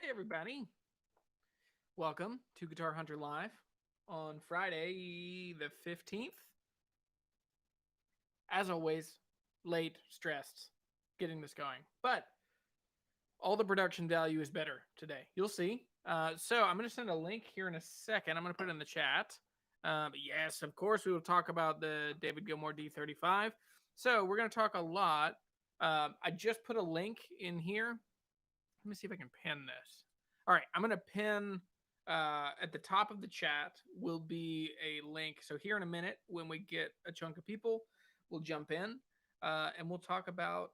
Hey everybody, welcome to Guitar Hunter Live on Friday the 15th. As always, late, stressed, getting this going, but all the production value is better today. You'll see. So I'm going to send a link here in a second. I'm going to put it in the chat. But yes, of course, we will talk about the David Gilmour D-35. So we're going to talk a lot. I just put a link in here. Let me see if I can pin this. All right, I'm going to pin at the top of the chat will be a link. So here in a minute, when we get a chunk of people, we'll jump in and we'll talk about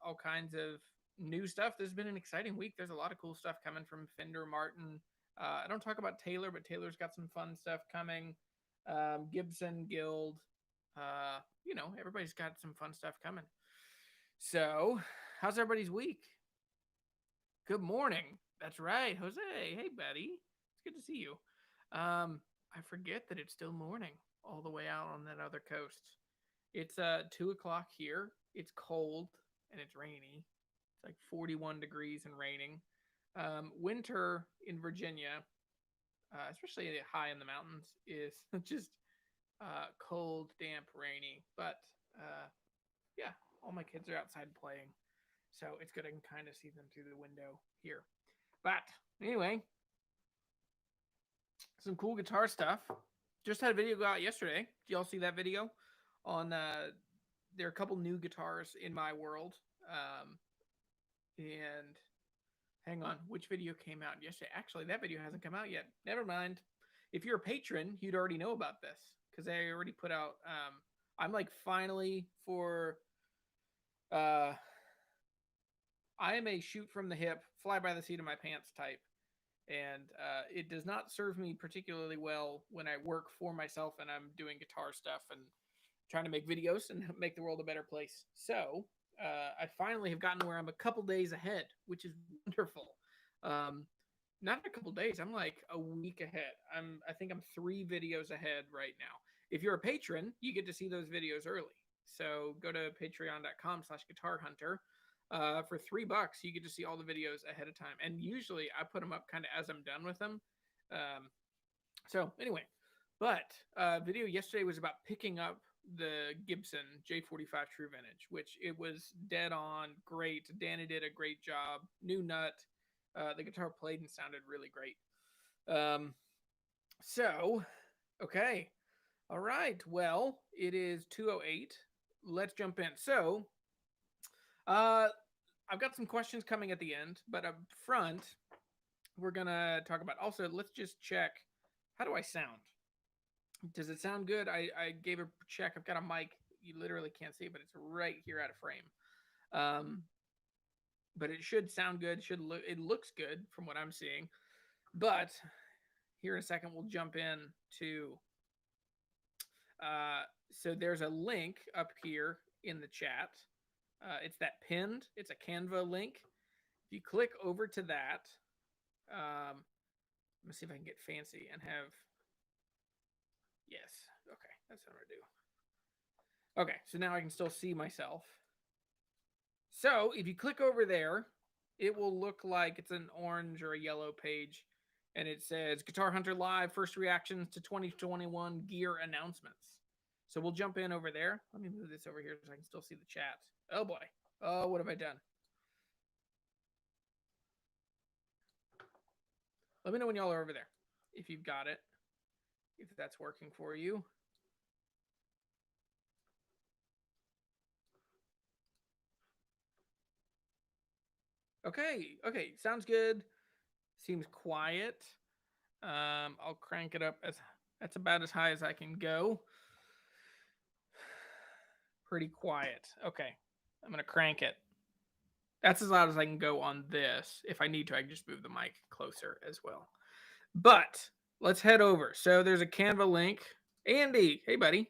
all kinds of new stuff. This has been an exciting week. There's a lot of cool stuff coming from Fender, Martin. I don't talk about Taylor, but Taylor's got some fun stuff coming. Gibson, Guild. Everybody's got some fun stuff coming. So, how's everybody's week? Good morning. That's right, Jose. Hey, buddy. It's good to see you. I forget that it's still morning all the way out on that other coast. It's 2 o'clock here. It's cold and it's rainy. It's like 41 degrees and raining. Winter in Virginia, especially high in the mountains, is just cold, damp, rainy. But yeah, all my kids are outside playing. So it's good I can kind of see them through the window here. But anyway, some cool guitar stuff. Just had a video go out yesterday. Did y'all see that video? On there are a couple new guitars in my world. And hang on, which video came out yesterday? Actually, that video hasn't come out yet. Never mind. If you're a patron, you'd already know about this because I already put out. I'm like finally for. I am a shoot from the hip, fly by the seat of my pants type. And it does not serve me particularly well when I work for myself and I'm doing guitar stuff and trying to make videos and make the world a better place. So I finally have gotten where I'm a couple days ahead, which is wonderful. Not a couple days. I'm like a week ahead. I think I'm 3 videos ahead right now. If you're a patron, you get to see those videos early. So go to patreon.com/guitarhunter. For $3, you get to see all the videos ahead of time. And usually I put them up kind of as I'm done with them. So anyway, but video yesterday was about picking up the Gibson J45 True Vintage, which it was dead on, great. Danny did a great job. New nut. The guitar played and sounded really great. Okay. All right. Well, it is 2:08. Let's jump in. So, I've got some questions coming at the end, but up front, we're going to talk about also, let's just check, how do I sound? Does it sound good? I gave a check. I've got a mic. You literally can't see it, but it's right here out of frame. But it should sound good. It looks good from what I'm seeing. But here in a second, we'll jump in to, so there's a link up here in the chat. It's that pinned. It's a Canva link. If you click over to that, let me see if I can get fancy and have. Yes. Okay, that's what I'm gonna do. Okay, so now I can still see myself. So if you click over there, it will look like it's an orange or a yellow page, and it says Guitar Hunter Live First Reactions to 2021 Gear Announcements. So we'll jump in over there. Let me move this over here so I can still see the chat. Oh boy. Oh, what have I done? Let me know when y'all are over there, if you've got it, if that's working for you. Okay, sounds good. seems quiet. I'll crank it up that's about as high as I can go. Pretty quiet. Okay, I'm gonna crank it. That's as loud as I can go on this. If I need to, I can just move the mic closer as well. But let's head over. So there's a Canva link. Andy, hey buddy.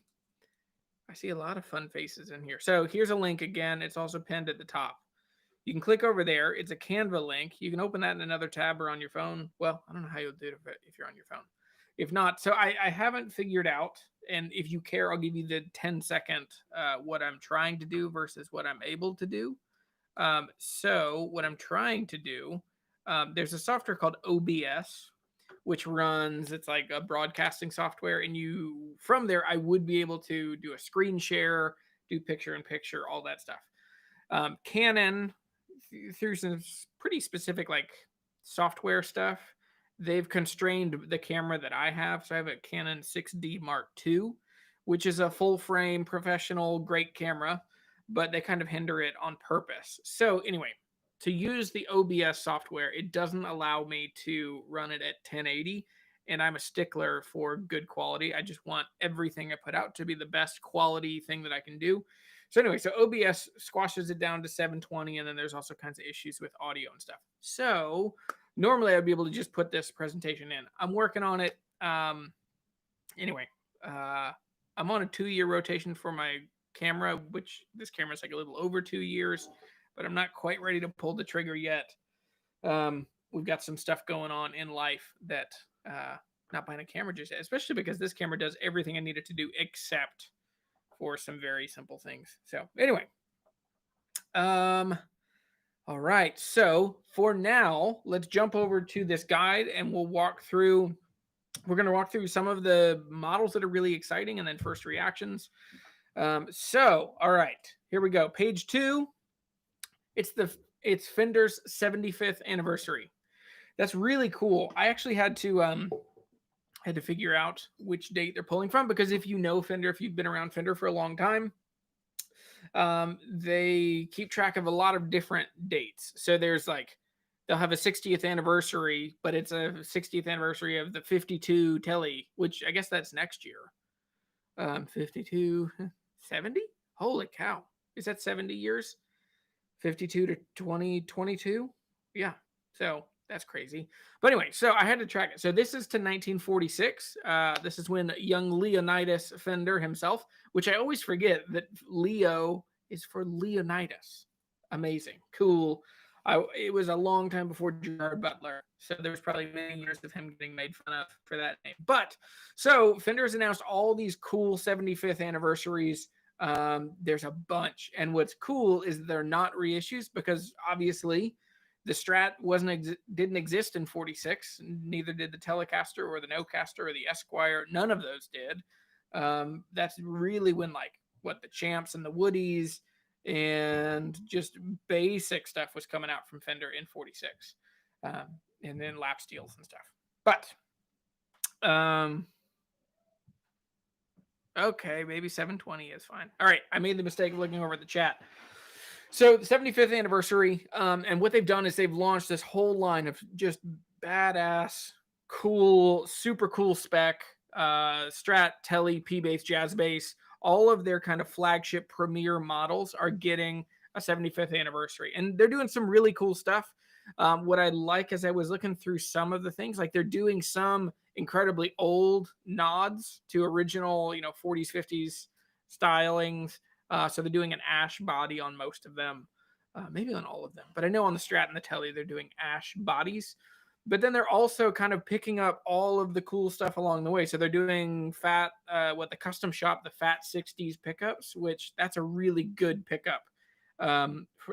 I see a lot of fun faces in here. So here's a link again. It's also pinned at the top. You can click over there. It's a Canva link. You can open that in another tab or on your phone. Well, I don't know how you'll do it if you're on your phone. If not, so I haven't figured out, and if you care, I'll give you the 10-second what I'm trying to do versus what I'm able to do. So what I'm trying to do, there's a software called OBS, which runs, it's like a broadcasting software, and you, from there, I would be able to do a screen share, do picture in picture, all that stuff. Canon, through some pretty specific like software stuff, they've constrained the camera that I have. So I have a Canon 6D Mark II, which is a full frame, professional, great camera, but they kind of hinder it on purpose. So anyway, to use the OBS software, it doesn't allow me to run it at 1080. And I'm a stickler for good quality. I just want everything I put out to be the best quality thing that I can do. So anyway, so OBS squashes it down to 720, and then there's also kinds of issues with audio and stuff. So normally I'd be able to just put this presentation in. I'm working on it. Anyway, I'm on a 2-year rotation for my camera, which this camera is like a little over 2 years, but I'm not quite ready to pull the trigger yet. We've got some stuff going on in life that not buying a camera just yet, especially because this camera does everything I need it to do except for some very simple things. So anyway, all right. So for now, let's jump over to this guide and we'll walk through. We're going to walk through some of the models that are really exciting and then first reactions. So, all right, here we go. Page 2. It's Fender's 75th anniversary. That's really cool. I actually had to figure out which date they're pulling from, because if you know Fender, if you've been around Fender for a long time, they keep track of a lot of different dates. So there's like, they'll have a 60th anniversary, but it's a 60th anniversary of the 52 Tele, which I guess that's next year. 52, 70? Holy cow. Is that 70 years? 52 to 2022? Yeah. So that's crazy. But anyway, so I had to track it. So this is to 1946. This is when young Leonidas Fender himself, which I always forget that Leo is for Leonidas. Amazing. Cool. It was a long time before Gerard Butler, so there was probably many years of him getting made fun of for that name. But so Fender has announced all these cool 75th anniversaries. There's a bunch, and what's cool is they're not reissues, because obviously the Strat didn't exist in 46. Neither did the Telecaster or the Nocaster or the Esquire. None of those did. That's really when the Champs and the Woodies and just basic stuff was coming out from Fender in 46, and then lap steels and stuff. But okay, maybe 720 is fine. All right, I made the mistake of looking over at the chat. So the 75th anniversary, and what they've done is they've launched this whole line of just badass, cool, super cool spec Strat, Tele, P-Bass, Jazz Bass. All of their kind of flagship premier models are getting a 75th anniversary, and they're doing some really cool stuff. What I like, as I was looking through some of the things, like they're doing some incredibly old nods to original, 40s, 50s stylings. So they're doing an ash body on most of them, maybe on all of them, but I know on the Strat and the Tele, they're doing ash bodies. But then they're also kind of picking up all of the cool stuff along the way. So they're doing the custom shop, the Fat 60s pickups, which that's a really good pickup.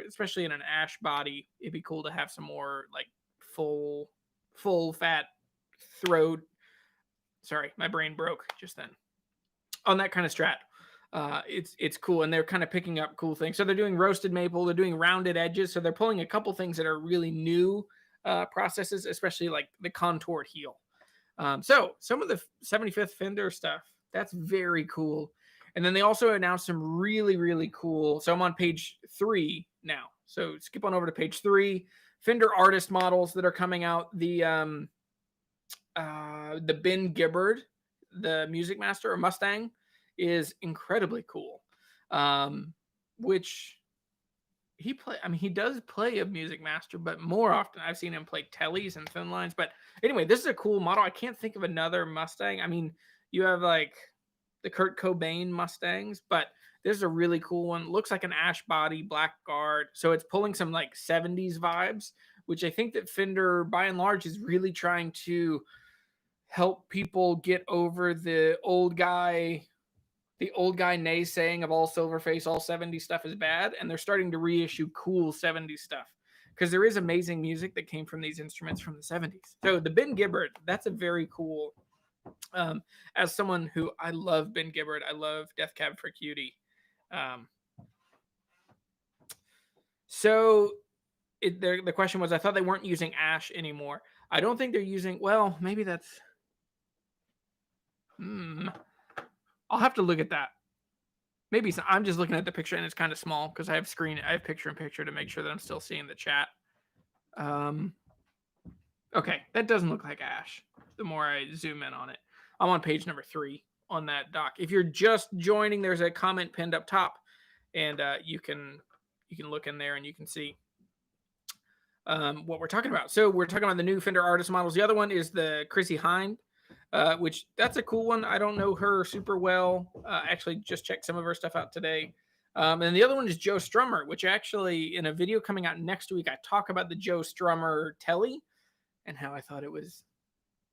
Especially in an ash body, it'd be cool to have some more like full fat throat. Sorry, my brain broke just then. On that kind of Strat. It's cool, and they're kind of picking up cool things. So they're doing roasted maple, they're doing rounded edges. So they're pulling a couple things that are really new processes, especially like the contoured heel. So some of the 75th Fender stuff, that's very cool. And then they also announced some really, really cool. So I'm on page 3 now. So skip on over to page 3. Fender artist models that are coming out. The Ben Gibbard, the Music Master or Mustang, is incredibly cool. Which he does play a Music Master, but more often I've seen him play tellies and thin lines. But anyway, this is a cool model. I can't think of another Mustang. I mean, you have like the Kurt Cobain Mustangs, but this is a really cool one. Looks like an ash body, black guard. So it's pulling some like 70s vibes, which I think that Fender, by and large, is really trying to help people get over the old guy naysaying of all Silverface, all 70s stuff is bad, and they're starting to reissue cool 70s stuff because there is amazing music that came from these instruments from the 70s. So the Ben Gibbard, that's a very cool. As someone who I love Ben Gibbard, I love Death Cab for Cutie. The question was, I thought they weren't using ash anymore. I don't think they're using. Well, maybe that's. I'll have to look at that. Maybe I'm just looking at the picture and it's kind of small because I have picture in picture to make sure that I'm still seeing the chat. Okay, that doesn't look like ash. The more I zoom in on it, I'm on page number 3 on that doc. If you're just joining, there's a comment pinned up top, and you can look in there and you can see what we're talking about. So we're talking about the new Fender artist models. The other one is the Chrissy Hind. Which that's a cool one. I don't know her super well. Actually just checked some of her stuff out today. And the other one is Joe Strummer, which actually in a video coming out next week, I talk about the Joe Strummer Telly and how I thought it was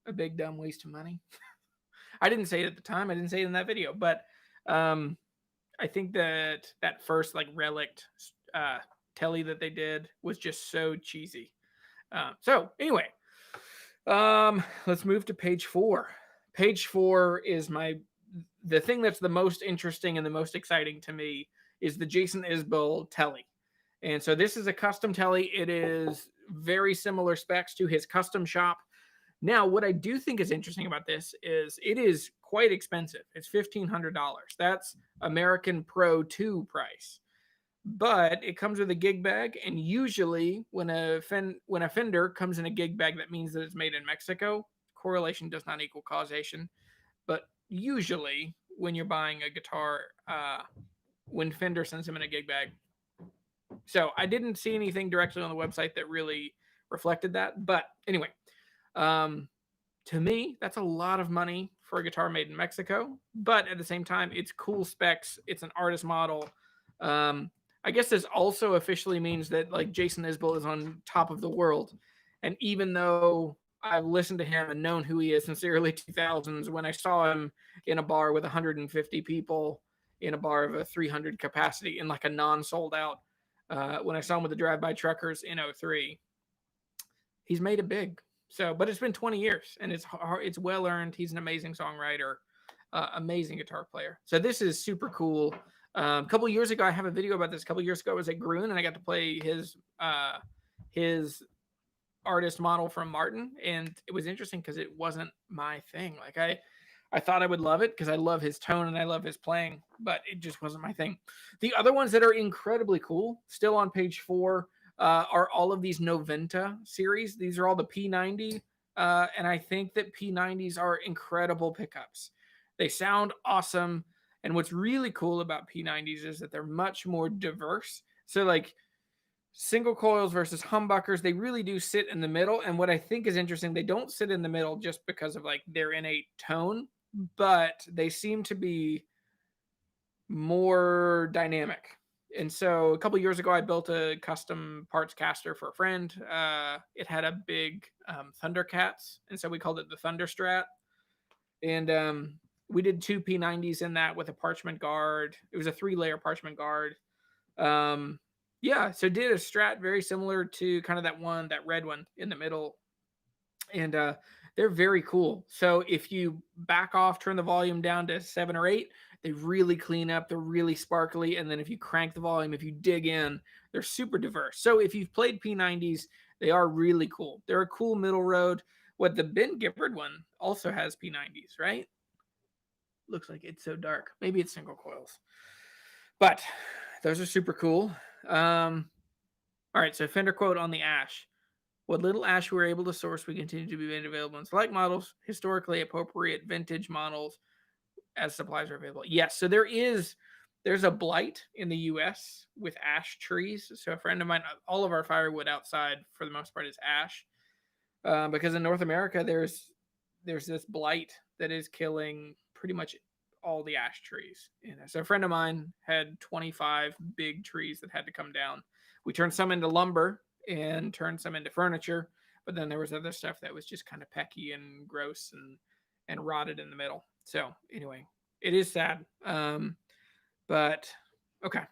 a big dumb waste of money. I didn't say it at the time. I didn't say it in that video, but I think that first like relict Telly that they did was just so cheesy. So anyway, let's move to page 4. Page 4 is the thing that's the most interesting and the most exciting to me is the Jason Isbell Telly. And so this is a custom Telly. It is very similar specs to his custom shop. Now, what I do think is interesting about this is it is quite expensive. It's $1,500. That's American Pro 2 price. But it comes with a gig bag, and usually when a Fender comes in a gig bag, that means that it's made in Mexico. Correlation does not equal causation. But usually when you're buying a guitar, when Fender sends them in a gig bag. So I didn't see anything directly on the website that really reflected that. But anyway, to me, that's a lot of money for a guitar made in Mexico. But at the same time, it's cool specs. It's an artist model. I guess this also officially means that like Jason Isbell is on top of the world. And even though I've listened to him and known who he is since the early 2000s, when I saw him in a bar with 150 people in a bar of a 300 capacity in like a non-sold out, when I saw him with the Drive-By Truckers in 03, he's made it big. So, but it's been 20 years and it's well earned. He's an amazing songwriter, amazing guitar player. So this is super cool. A couple years ago, I have a video about this. A couple years ago, I was at Gruen and I got to play his artist model from Martin, and it was interesting because it wasn't my thing. Like I thought I would love it because I love his tone and I love his playing, but it just wasn't my thing. The other ones that are incredibly cool, still on page 4, are all of these Noventa series. These are all the P90, and I think that P90s are incredible pickups. They sound awesome. And what's really cool about P90s is that they're much more diverse. So like single coils versus humbuckers, they really do sit in the middle. And what I think is interesting, they don't sit in the middle just because of like their innate tone, but they seem to be more dynamic. And so a couple years ago, I built a custom parts caster for a friend. It had a big Thundercats, and so we called it the Thunderstrat. And we did 2 P90s in that with a parchment guard. It was a 3-layer parchment guard. Yeah, so did a Strat very similar to kind of that red one in the middle. And they're very cool. So if you back off, turn the volume down to 7 or 8, they really clean up. They're really sparkly. And then if you crank the volume, if you dig in, they're super diverse. So if you've played P90s, they are really cool. They're a cool middle road. What the Ben Gibbard one also has P90s, right? Looks like it's so dark. Maybe it's single coils. But those are super cool. All right, so Fender quote on the Ash. What little ash we were able to source, we continue to be made available in select models, historically appropriate vintage models as supplies are available. Yes, so there's a blight in the U.S. with ash trees. So a friend of mine, all of our firewood outside for the most part is ash, because in North America there's this blight that is killing pretty much all the ash trees. So a friend of mine had 25 big trees that had to come down. We turned some into lumber and turned some into furniture, but then there was other stuff that was just kind of pecky and gross and rotted in the middle. So anyway, it is sad. But okay.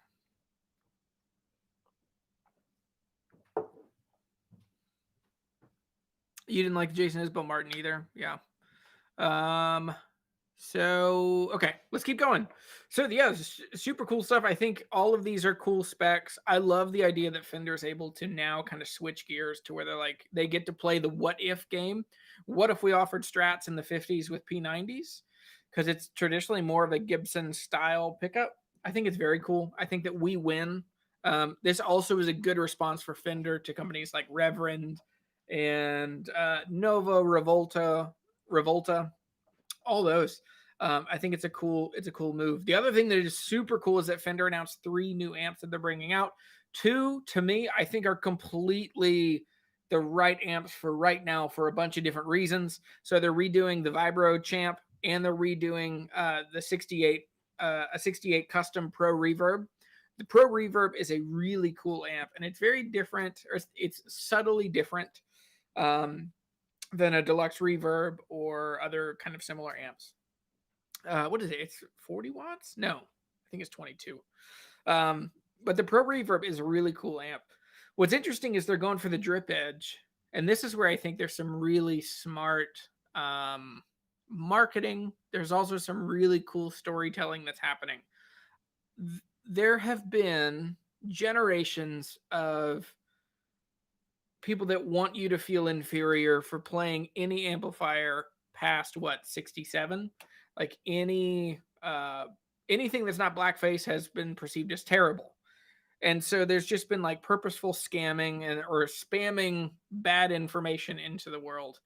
You didn't like Jason Isbell Martin either? Yeah. So okay, let's keep going. So yeah, super cool stuff. I think all of these are cool specs. I love the idea that Fender is able to now kind of switch gears to where they get to play the what if game. What if we offered Strats in the 50s with P90s? Because it's traditionally more of a Gibson style pickup. I think it's very cool. I think that we win. This also is a good response for Fender to companies like Reverend and Nova, Revolta, all those. I think it's a cool move. The other thing that is super cool is that Fender announced 3 new amps that they're bringing out. 2, to me, I think are completely the right amps for right now for a bunch of different reasons. So they're redoing the Vibro Champ and they're redoing the 68 a 68 custom Pro Reverb. The Pro Reverb is a really cool amp, and it's very different, or it's subtly different than a deluxe reverb or other kind of similar amps. What is it? It's 40 watts? No, I think it's 22. But the Pro Reverb is a really cool amp. What's interesting is they're going for the drip edge, and this is where I think there's some really smart marketing. There's also some really cool storytelling that's happening. There have been generations of people that want you to feel inferior for playing any amplifier past 67. Like anything that's not blackface has been perceived as terrible. And so there's just been like purposeful scamming or spamming bad information into the world,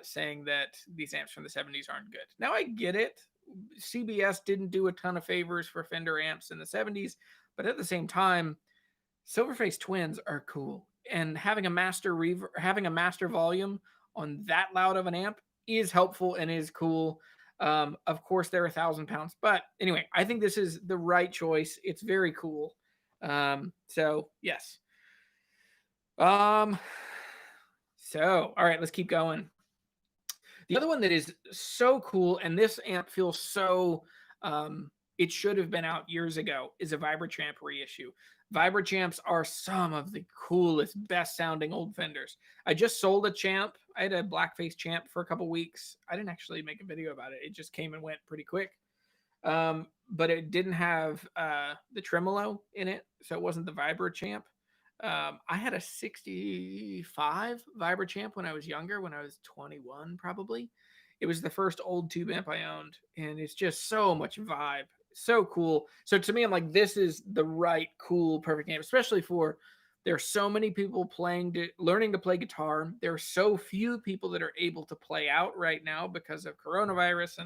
saying that these amps from the 70s aren't good. Now I get it. CBS didn't do a ton of favors for Fender amps in the 70s, but at the same time, Silverface Twins are cool, and having a master volume on that loud of an amp is helpful and is cool. Of course, they're 1,000 pounds, but anyway, I think this is the right choice. It's very cool. So yes. So all right, let's keep going. The other one that is so cool, and this amp feels so it should have been out years ago, is a Vibrochamp reissue. Vibrochamps are some of the coolest, best sounding old Fenders. I just sold a Champ. I had a blackface Champ for a couple weeks. I didn't actually make a video about it. It just came and went pretty quick. But it didn't have the tremolo in it, so it wasn't the Vibrochamp. I had a 65 Vibrochamp when I was younger, when I was 21 probably. It was the first old tube amp I owned, and it's just so much vibe. So cool. So to me, I'm like, this is the right, cool, perfect amp, especially for there are so many people learning to play guitar. There are so few people that are able to play out right now because of coronavirus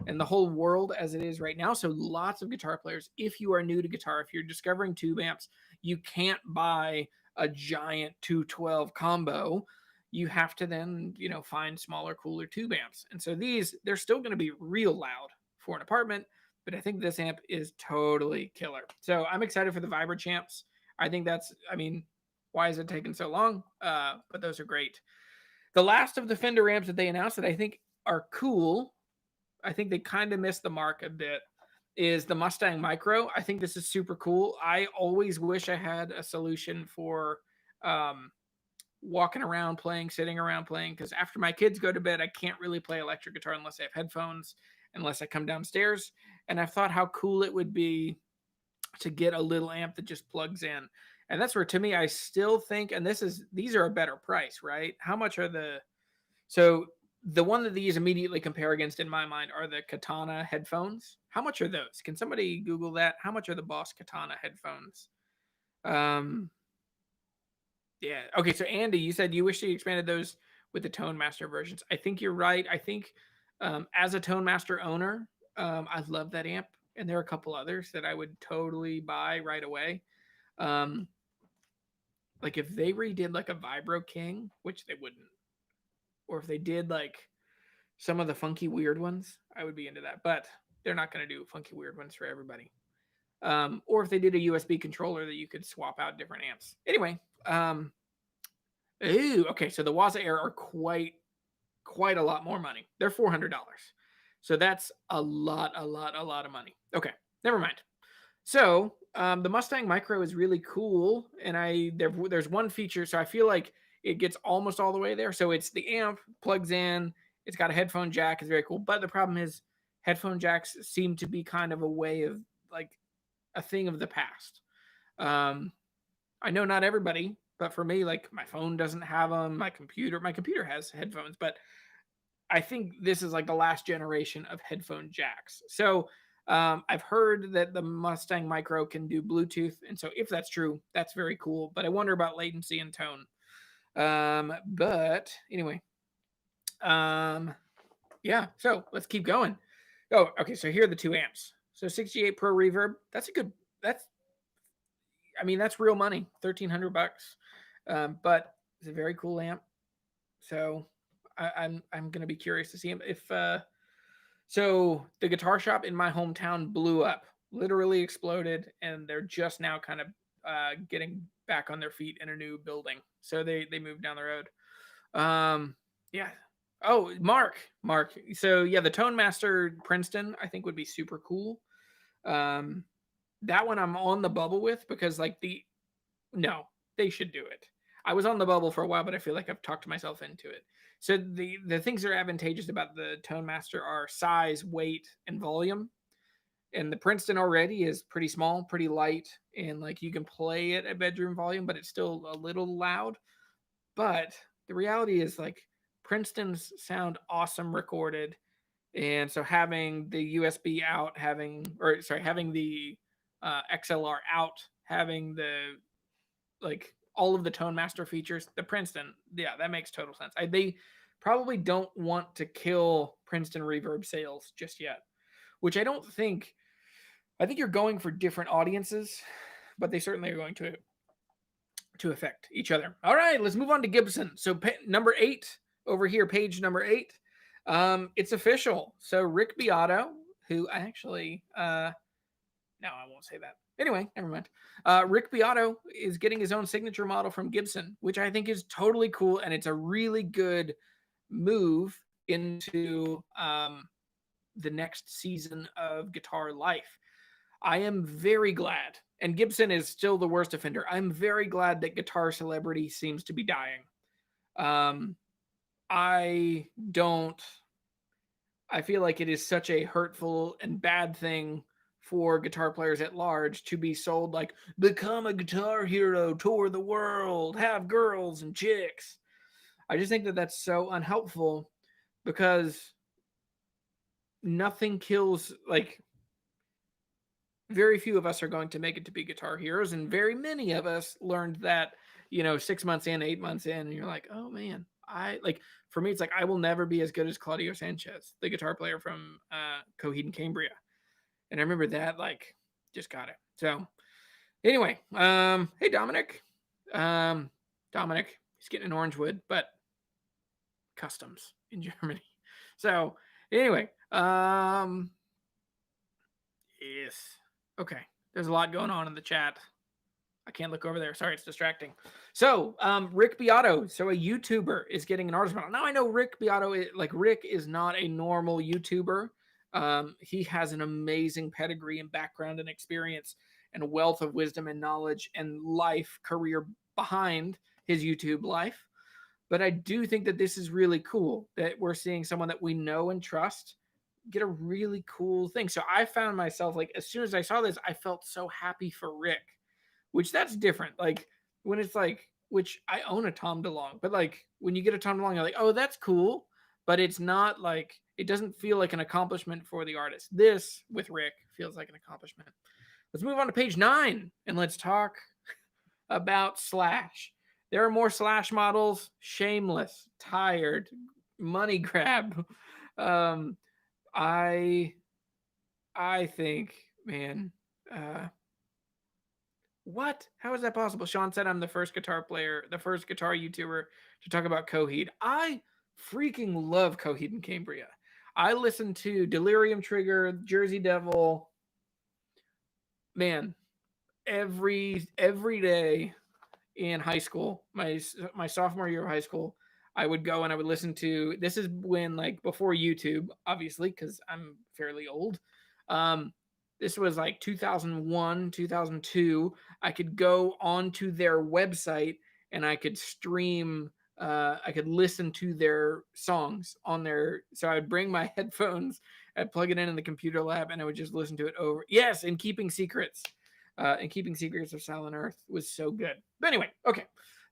and the whole world as it is right now. So lots of guitar players, if you are new to guitar, if you're discovering tube amps, you can't buy a giant 212 combo. You have to then, find smaller, cooler tube amps. And so they're still going to be real loud for an apartment, but I think this amp is totally killer. So I'm excited for the Vibrochamps. I think why is it taking so long? But those are great. The last of the Fender amps that they announced that I think are cool, I think they kind of missed the mark a bit, is the Mustang Micro. I think this is super cool. I always wish I had a solution for walking around playing, sitting around playing, because after my kids go to bed, I can't really play electric guitar unless I have headphones, unless I come downstairs. And I've thought how cool it would be to get a little amp that just plugs in. And that's where, to me, I still think, and these are a better price, right? How much are so the one that these immediately compare against in my mind are the Katana headphones. How much are those? Can somebody Google that? How much are the Boss Katana headphones? Yeah. Okay. So Andy, you said you wish you expanded those with the Tone Master versions. I think you're right. I think as a Tone Master owner, I love that amp, and there are a couple others that I would totally buy right away. Um, like if they redid like a Vibro King, which they wouldn't, or if they did like some of the funky weird ones, I would be into that. But they're not going to do funky weird ones for everybody. Or if they did a USB controller that you could swap out different amps. Anyway, okay. So the Waza Air are quite a lot more money. They're $400. So that's a lot of money. Okay, never mind. So the Mustang Micro is really cool, and there's one feature. So I feel like it gets almost all the way there. So it's the amp plugs in. It's got a headphone jack. It's very cool. But the problem is, headphone jacks seem to be kind of a way of like a thing of the past. I know not everybody, but for me, like my phone doesn't have them. My computer has headphones, but I think this is like the last generation of headphone jacks. So I've heard that the Mustang Micro can do Bluetooth, and so if that's true, that's very cool. But I wonder about latency and tone. But anyway, yeah. So let's keep going. Oh, okay. So here are the two amps. So 68 Pro Reverb. That's real money. $1,300. But it's a very cool amp. So I'm gonna be curious to see him if. So the guitar shop in my hometown blew up, literally exploded, and they're just now kind of getting back on their feet in a new building. So they moved down the road. Yeah. Oh, Mark. So yeah, the Tone Master Princeton I think would be super cool. That one I'm on the bubble with because like no, they should do it. I was on the bubble for a while, but I feel like I've talked myself into it. So the things that are advantageous about the Tone Master are size, weight, and volume. And the Princeton already is pretty small, pretty light, and like you can play it at bedroom volume, but it's still a little loud. But the reality is like Princeton's sound awesome recorded. And so having the USB out, having the XLR out, having the like all of the Tone Master features, the Princeton, yeah, that makes total sense. They probably don't want to kill Princeton reverb sales just yet, which I don't think. I think you're going for different audiences, but they certainly are going to affect each other. All right, let's move on to Gibson. So number 8 over here, page number 8. It's official. So Rick Beato, who I actually no, I won't say that. Anyway, never mind. Rick Beato is getting his own signature model from Gibson, which I think is totally cool, and it's a really good move into the next season of guitar life. I am very glad, and Gibson is still the worst offender. I'm very glad that guitar celebrity seems to be dying. I feel like it is such a hurtful and bad thing for guitar players at large to be sold like become a guitar hero, tour the world, have girls and chicks. I just think that that's so unhelpful because nothing kills, like very few of us are going to make it to be guitar heroes, and very many of us learned that 6 months in, 8 months in, and you're like, oh man, for me it's like I will never be as good as Claudio Sanchez, the guitar player from Coheed and Cambria. And I remember that, like, just got it. So anyway, hey Dominic. Dominic, he's getting an Orangewood, but customs in Germany. So anyway, yes. Okay. There's a lot going on in the chat. I can't look over there. Sorry, it's distracting. So, Rick Beato, so a YouTuber, is getting an artist model. Now I know Rick Beato, Rick is not a normal YouTuber. He has an amazing pedigree and background and experience and a wealth of wisdom and knowledge and life career behind his YouTube life. But I do think that this is really cool that we're seeing someone that we know and trust get a really cool thing. So I found myself, like, as soon as I saw this, I felt so happy for Rick, which that's different. Like when it's like, which I own a Tom DeLonge, but like when you get a Tom DeLonge, you're like, oh, that's cool. But it's not like, it doesn't feel like an accomplishment for the artist. This with Rick feels like an accomplishment. Let's move on to page 9 and let's talk about Slash. There are more Slash models. Shameless, tired, money grab. I think, man, what? How is that possible? Sean said I'm the first guitar player, the first guitar YouTuber to talk about Coheed. I freaking love Coheed and Cambria. I listen to Delirium Trigger, Jersey Devil, man, every day in high school, my sophomore year of high school, I would go and I would listen to. This is when, like, before YouTube, obviously, because I'm fairly old. This was like 2001, 2002. I could go onto their website and I could stream. I could listen to their songs on their. So I'd bring my headphones, I'd plug it in the computer lab, and I would just listen to it over. Yes, and Keeping Secrets. And Keeping Secrets of Silent Earth was so good. But anyway, okay,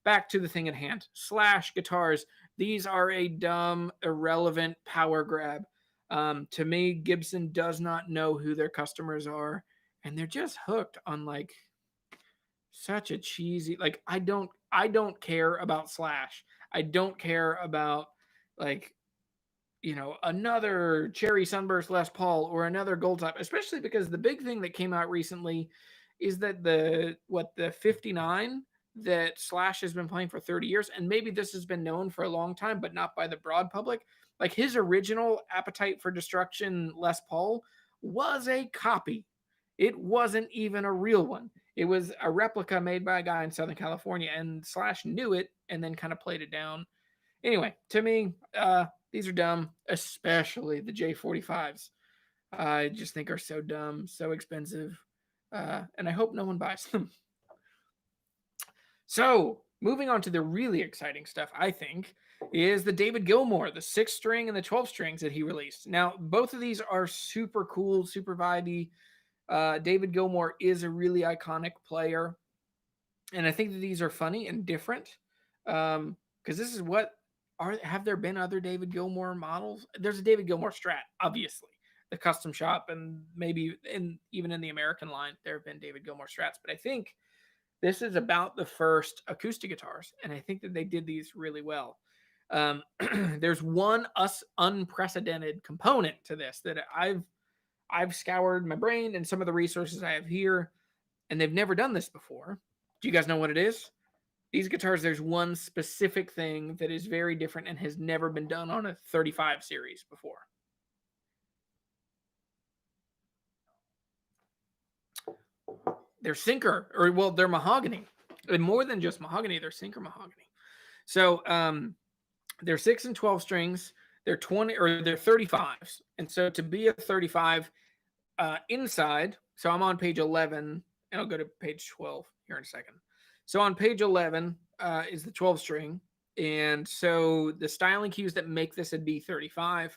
back to the thing at hand. Slash guitars. These are a dumb, irrelevant power grab. To me, Gibson does not know who their customers are, and they're just hooked on like such a cheesy. Like I don't care about Slash. I don't care about like another Cherry Sunburst Les Paul or another Gold Top, especially because the big thing that came out recently is that the 59 that Slash has been playing for 30 years, and maybe this has been known for a long time, but not by the broad public. Like his original Appetite for Destruction Les Paul was a copy. It wasn't even a real one. It was a replica made by a guy in Southern California, and Slash knew it and then kind of played it down. Anyway, to me, these are dumb, especially the J45s. I just think are so dumb, so expensive, and I hope no one buys them. So, moving on to the really exciting stuff, I think, is the David Gilmour, the 6-string and the 12 strings that he released. Now, both of these are super cool, super vibey. David Gilmour is a really iconic player, and I think that these are funny and different, because this is what have there been other David Gilmour models? There's a David Gilmour Strat, obviously, the custom shop, and maybe even in the American line, there have been David Gilmour Strats. But I think this is about the first acoustic guitars, and I think that they did these really well. There's one unprecedented component to this that I've scoured my brain and some of the resources I have here, and they've never done this before. Do you guys know what it is? These guitars, there's one specific thing that is very different and has never been done on a 35 series before. They're sinker, they're mahogany. And more than just mahogany, they're sinker mahogany. So they're 6 and 12 strings. They're 20 or they're 35s. And so to be a 35 inside, so I'm on page 11, and I'll go to page 12 here in a second. So on page 11 is the 12 string. And so the styling cues that make this a D-35,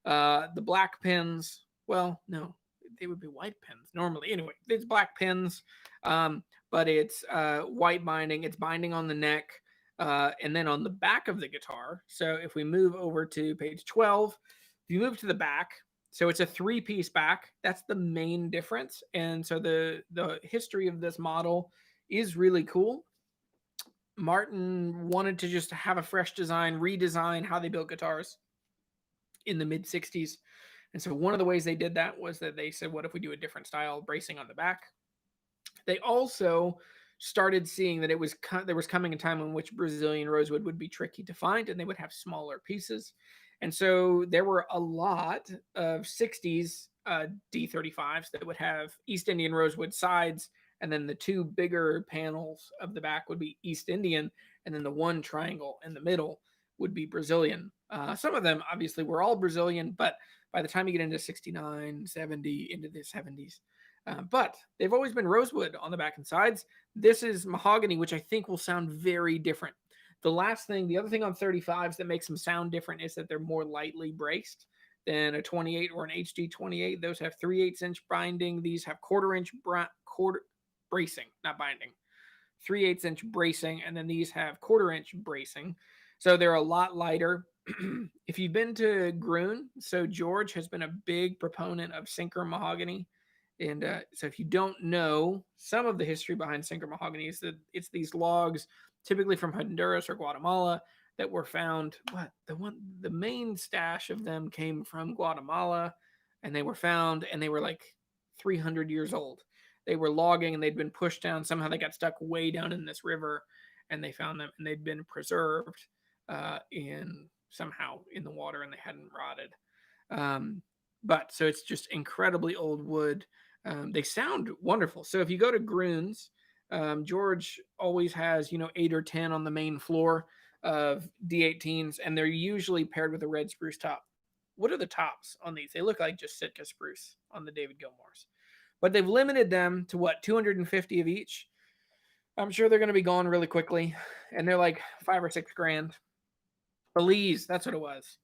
the black pins, well, no, they would be white pins normally. Anyway, it's black pins, but it's white binding. It's binding on the neck and then on the back of the guitar. So if we move over to page 12, if you move to the back, so it's a 3-piece back. That's the main difference. And so the history of this model is really cool. Martin wanted to just have a fresh design, redesign how they built guitars in the mid 60s. And so one of the ways they did that was that they said, what if we do a different style bracing on the back? They also started seeing that there was coming a time in which Brazilian rosewood would be tricky to find, and they would have smaller pieces. And so there were a lot of 60s D-35s that would have East Indian rosewood sides, and then the two bigger panels of the back would be East Indian, and then the one triangle in the middle would be Brazilian. Some of them obviously were all Brazilian, but by the time you get into 69, 70, into the 70s, but they've always been rosewood on the back and sides. This is mahogany, which I think will sound very different. The other thing on 35s that makes them sound different is that they're more lightly braced than a 28 or an HD 28. Those have 3/8-inch binding. These have quarter-inch bracing, not binding. 3/8-inch bracing, and then these have quarter-inch bracing. So they're a lot lighter. If you've been to Groon, so George has been a big proponent of sinker mahogany. And so if you don't know some of the history behind sinker mahogany, is that it's these logs typically from Honduras or Guatemala, that were found. The main stash of them came from Guatemala, and they were found, and they were like 300 years old. They were logging, and they'd been pushed down. Somehow they got stuck way down in this river, and they found them, and they'd been preserved in somehow in the water, and they hadn't rotted. But so it's just incredibly old wood. They sound wonderful. So if you go to Groons, George always has 8 or 10 on the main floor of D18s, and they're usually paired with a red spruce top. What are the tops on these? They look like just Sitka spruce on the David Gilmours, but they've limited them to 250 of each. I'm sure they're going to be gone really quickly, and they're like $5 or $6 grand. Belize, that's what it was.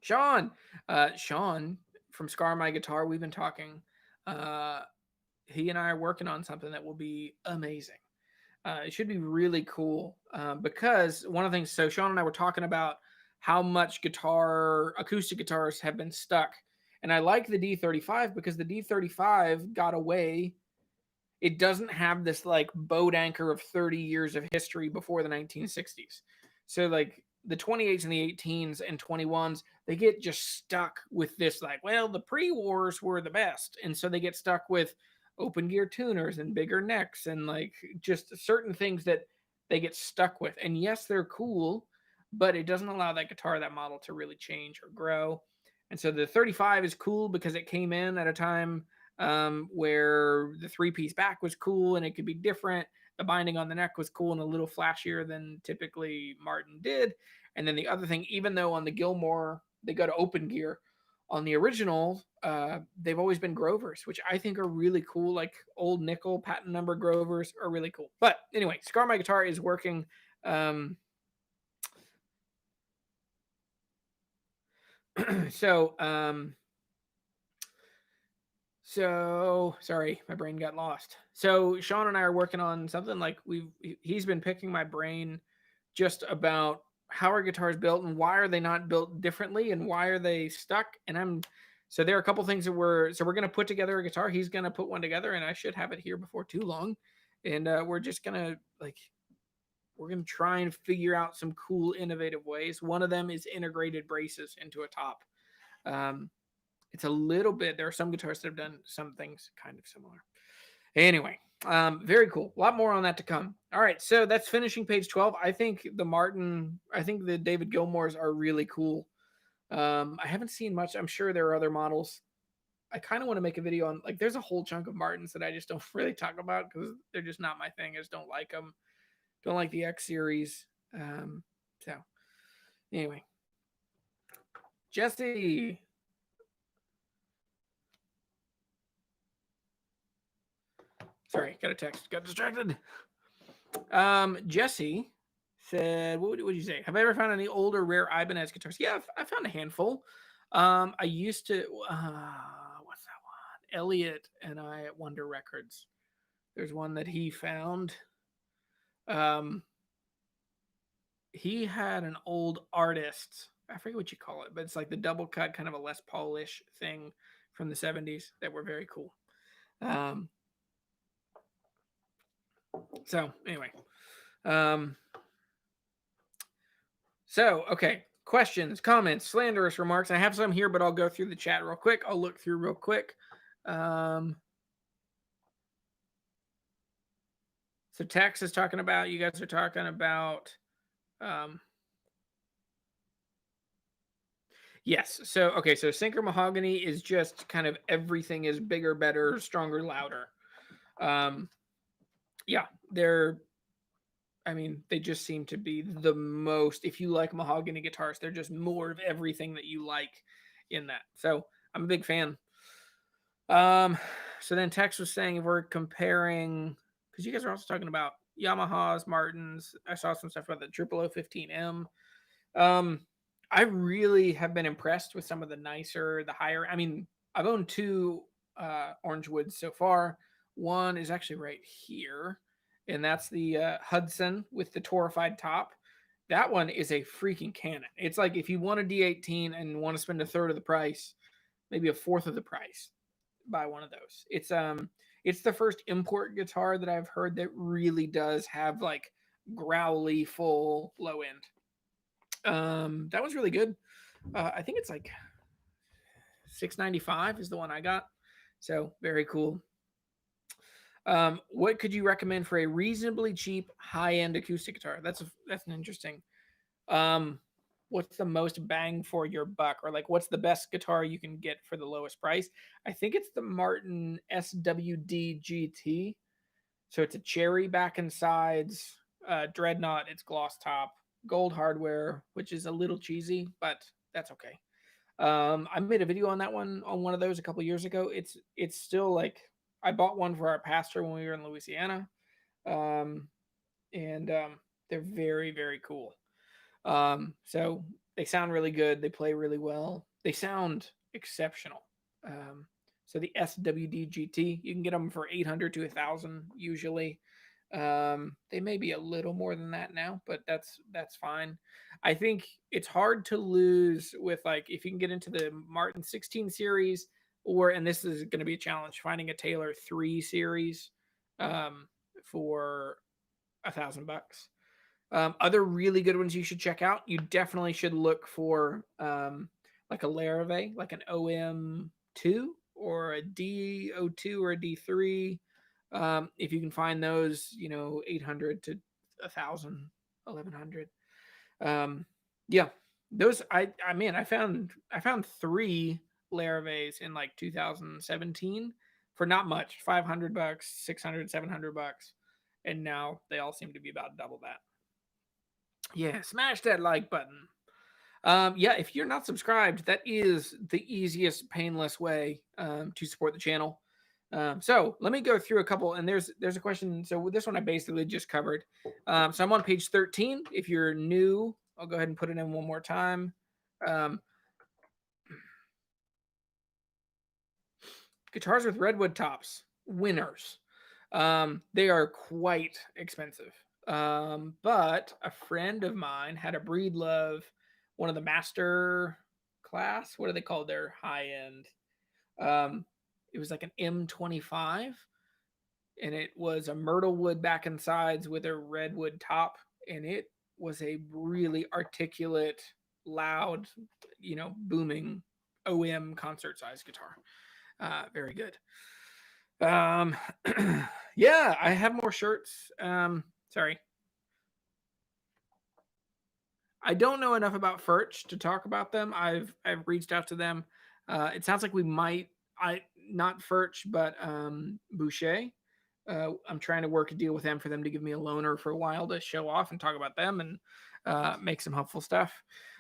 Sean from Scar My Guitar, we've been talking. He and I are working on something that will be amazing. It should be really cool because one of the things, so Sean and I were talking about how much acoustic guitars have been stuck. And I like the D-35 because the D-35 got away. It doesn't have this like boat anchor of 30 years of history before the 1960s. So like the 28s and the 18s and 21s, they get just stuck with this like, well, the pre-wars were the best. And so they get stuck with open gear tuners and bigger necks and like just certain things that they get stuck with. And yes, they're cool, but it doesn't allow that guitar, that model to really change or grow. And so the 35 is cool because it came in at a time where the 3-piece back was cool and it could be different. The binding on the neck was cool and a little flashier than typically Martin did. And then the other thing, even though on the Gilmour, they go to open gear, on the original, they've always been Grovers, which I think are really cool. Like old nickel patent number Grovers are really cool. But anyway, Scar My Guitar is working. So sorry, my brain got lost. So Sean and I are working on something like he's been picking my brain just about how are guitars built and why are they not built differently and why are they stuck. And so there are a couple things that we're going to put together a guitar. He's going to put one together and I should have it here before too long. And we're just going to we're going to try and figure out some cool, innovative ways. One of them is integrated braces into a top. It's a little bit, there are some guitarists that have done some things kind of similar. Anyway, very cool. A lot more on that to come. All right, so that's finishing page 12. I think the David Gilmours are really cool. I haven't seen much. I'm sure there are other models. I kind of want to make a video on, like, there's a whole chunk of Martins that I just don't really talk about because they're just not my thing. I just don't like them. Don't like the X series. So anyway, Jesse. Sorry, got a text. Got distracted. Jesse said, what would you say? Have I ever found any older rare Ibanez guitars? Yeah, I found a handful. I used to, what's that one? Elliot and I at Wonder Records. There's one that he found. He had an old Artist. I forget what you call it, but it's like the double cut, kind of a Les Paul-ish thing from the 70s that were very cool. So anyway, okay. Questions, comments, slanderous remarks. I have some here, but I'll go through the chat real quick. I'll look through real quick. So Tex is talking about, you guys are talking about, yes. So, okay. So Sinker Mahogany is just kind of everything is bigger, better, stronger, louder. Yeah, they just seem to be the most, if you like mahogany guitars, they're just more of everything that you like in that. So I'm a big fan. So then Tex was saying, if we're comparing, because you guys are also talking about Yamahas, Martins, I saw some stuff about the 0015M. I really have been impressed with some of the nicer, the higher. I've owned 2 Orange Woods so far. One is actually right here, and that's the Hudson with the torrefied top. That one is a freaking cannon. It's like if you want a D18 and want to spend a third of the price, maybe a fourth of the price, buy one of those. It's It's the first import guitar that I've heard that really does have like growly full low end. That was really good. I think it's like $695 is the one I got. So very cool. What could you recommend for a reasonably cheap high-end acoustic guitar? That's an interesting. Um, what's the most bang for your buck, or like what's the best guitar you can get for the lowest price? I think it's the Martin SWD GT. So it's a cherry back and sides, dreadnought. It's gloss top, gold hardware, which is a little cheesy, but that's okay. I made a video on that one on one of those a couple years ago. It's still like I bought one for our pastor when we were in Louisiana, um, and they're very very cool. So they sound really good. They play really well. They sound exceptional. So the SWD GT, you can get them for 800 to 1,000 usually. They may be a little more than that now, but that's fine. I think it's hard to lose with like if you can get into the Martin 16 series, or and this is going to be a challenge finding a Taylor 3 series for $1,000. Other really good ones you should check out. You definitely should look for like a Larrivee, like an OM2 or a D02 or a D3. If you can find those, 800 to 1,000, 1,100. Yeah, those I found 3 Laravees in like 2017 for not much, $500, 600, $700, and now they all seem to be about double that. Yeah, smash that like button. Yeah, if you're not subscribed, that is the easiest, painless way to support the channel. So let me go through a couple, and there's a question. So this one I basically just covered. So I'm on page 13. If you're new, I'll go ahead and put it in one more time. Guitars with redwood tops, winners. They are quite expensive. But a friend of mine had a Breedlove, one of the master class. What do they call their high end? It was like an M25, and it was a myrtle wood back and sides with a redwood top, and it was a really articulate, loud, booming OM concert size guitar. Very good. Yeah, I have more shirts. Sorry. I don't know enough about Furch to talk about them. I've reached out to them. It sounds like we might not Furch, but Boucher. I'm trying to work a deal with them for them to give me a loaner for a while to show off and talk about them and make some helpful stuff.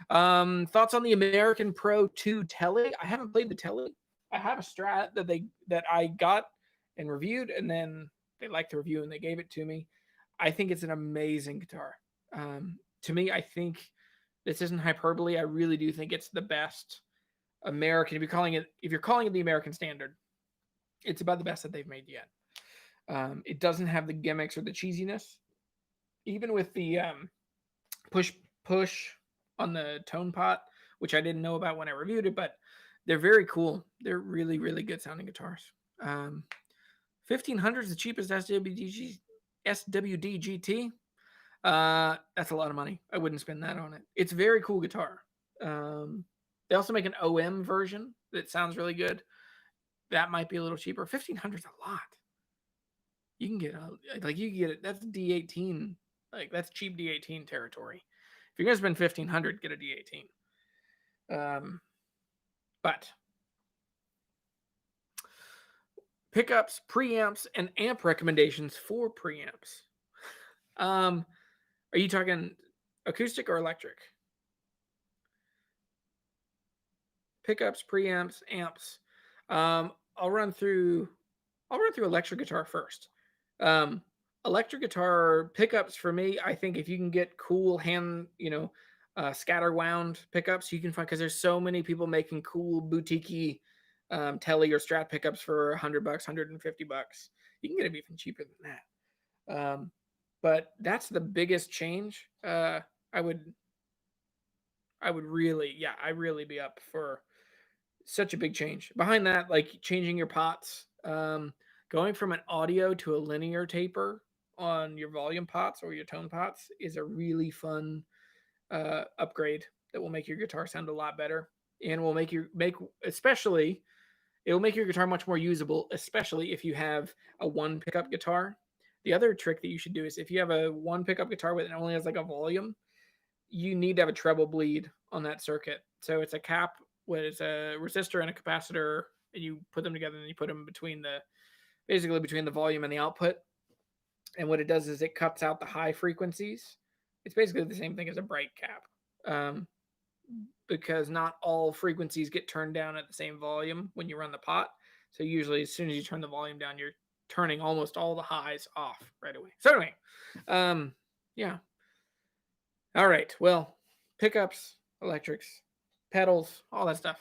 Thoughts on the American Pro 2 Tele? I haven't played the Tele. I have a Strat that I got and reviewed, and then they liked the review and they gave it to me. I think it's an amazing guitar. To me, I think this isn't hyperbole. I really do think it's the best American. If you're calling it the American standard, it's about the best that they've made yet. It doesn't have the gimmicks or the cheesiness. Even with the push on the tone pot, which I didn't know about when I reviewed it, but they're very cool. They're really, really good sounding guitars. 1,500 is the cheapest SWD GT. That's a lot of money. I wouldn't spend that on it. It's a very cool guitar. They also make an OM version that sounds really good. That might be a little cheaper. 1,500 is a lot. You can get it. That's D18. Like that's cheap D18 territory. If you're gonna spend 1,500, get a D18. But pickups, preamps, and amp recommendations for preamps. Are you talking acoustic or electric? Pickups, preamps, amps. I'll run through electric guitar first. Electric guitar pickups for me, I think if you can get cool hand, scatter wound pickups, you can find, because there's so many people making cool boutique Tele or Strat pickups for $100, $150. You can get them even cheaper than that. But that's the biggest change. I would really, I'd really be up for such a big change. Behind that, like changing your pots, going going from an audio to a linear taper on your volume pots or your tone pots is a really fun upgrade that will make your guitar sound a lot better, and will make especially it will make your guitar much more usable, especially if you have a one pickup guitar. The other trick that you should do is if you have a one pickup guitar with it only has like a volume, you need to have a treble bleed on that circuit. So it's a cap with a resistor and a capacitor, and you put them together and you put them basically between the volume and the output. And what it does is it cuts out the high frequencies. It's basically the same thing as a bright cap, because not all frequencies get turned down at the same volume when you run the pot. So usually as soon as you turn the volume down, you're turning almost all the highs off right away. So anyway, yeah. All right. Well, pickups, electrics, pedals, all that stuff.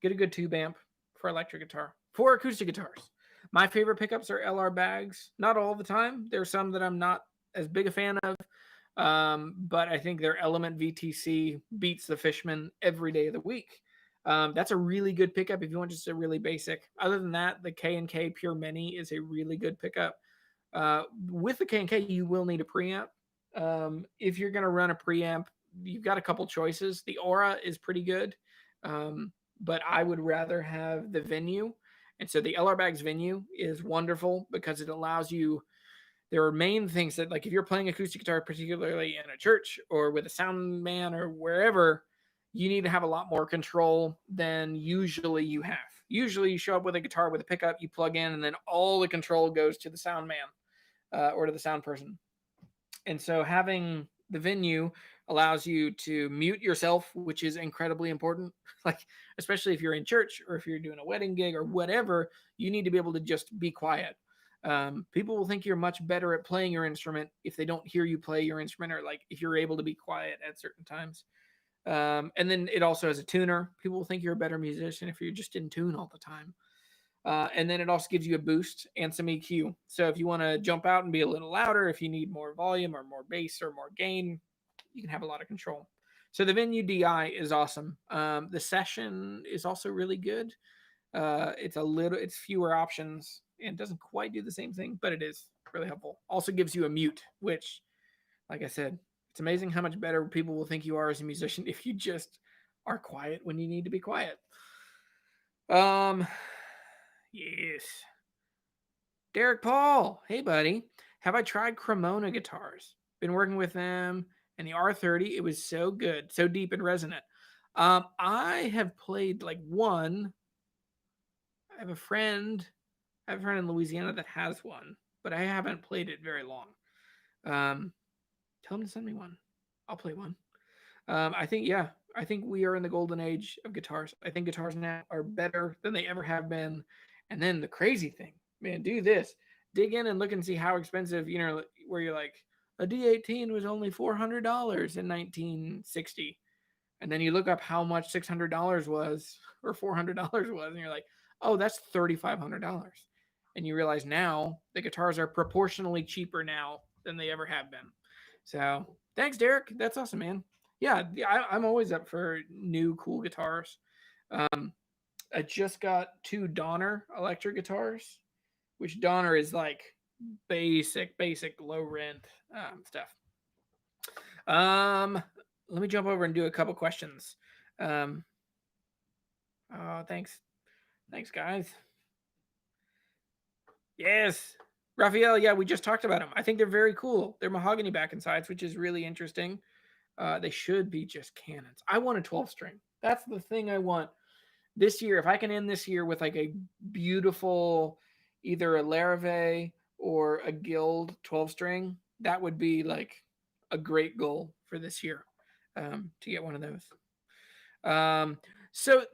Get a good tube amp for electric guitar. For acoustic guitars, my favorite pickups are LR bags. Not all the time. There's some that I'm not as big a fan of, but I think their Element VTC beats the Fishman every day of the week. That's a really good pickup if you want just a really basic. Other than that, the K&K Pure Mini is a really good pickup. With the K&K, you will need a preamp. If you're going to run a preamp, you've got a couple choices. The Aura is pretty good, but I would rather have the Venue. And so the LR Bags Venue is wonderful because it allows you, there are main things that, like if you're playing acoustic guitar, particularly in a church or with a sound man or wherever, you need to have a lot more control than usually you have. Usually you show up with a guitar with a pickup, you plug in, and then all the control goes to the sound man or to the sound person. And so having the Venue allows you to mute yourself, which is incredibly important. Like, especially if you're in church or if you're doing a wedding gig or whatever, you need to be able to just be quiet. People will think you're much better at playing your instrument if they don't hear you play your instrument, or like if you're able to be quiet at certain times. And then it also has a tuner. People will think you're a better musician if you're just in tune all the time. And then it also gives you a boost and some EQ. So if you want to jump out and be a little louder, if you need more volume or more bass or more gain, you can have a lot of control. So the Venue DI is awesome. The Session is also really good. It's fewer options and doesn't quite do the same thing, but it is really helpful. Also gives you a mute, which, like I said, it's amazing how much better people will think you are as a musician if you just are quiet when you need to be quiet. Yes. Derek Paul, hey buddy, have I tried Cremona guitars? Been working with them and the R30. It was so good, so deep and resonant. I have played like one. I have a friend in Louisiana that has one, but I haven't played it very long. Tell him to send me one. I'll play one. I think we are in the golden age of guitars. I think guitars now are better than they ever have been. And then the crazy thing, man, do this. Dig in and look and see how expensive, where you're like, a D18 was only $400 in 1960. And then you look up how much $600 was or $400 was, and you're like, oh, that's $3,500. And you realize now the guitars are proportionally cheaper now than they ever have been. So thanks, Derek. That's awesome, man. Yeah, I'm always up for new cool guitars. I just got 2 Donner electric guitars, which Donner is like basic low rent stuff. Let me jump over and do a couple questions. Oh, thanks guys. Yes, Raphael. Yeah, we just talked about them. I think they're very cool. They're mahogany back and sides, which is really interesting. They should be just cannons. I want a 12-string. That's the thing I want this year. If I can end this year with like a beautiful, either a Larrivee or a Guild 12-string, that would be like a great goal for this year, to get one of those. So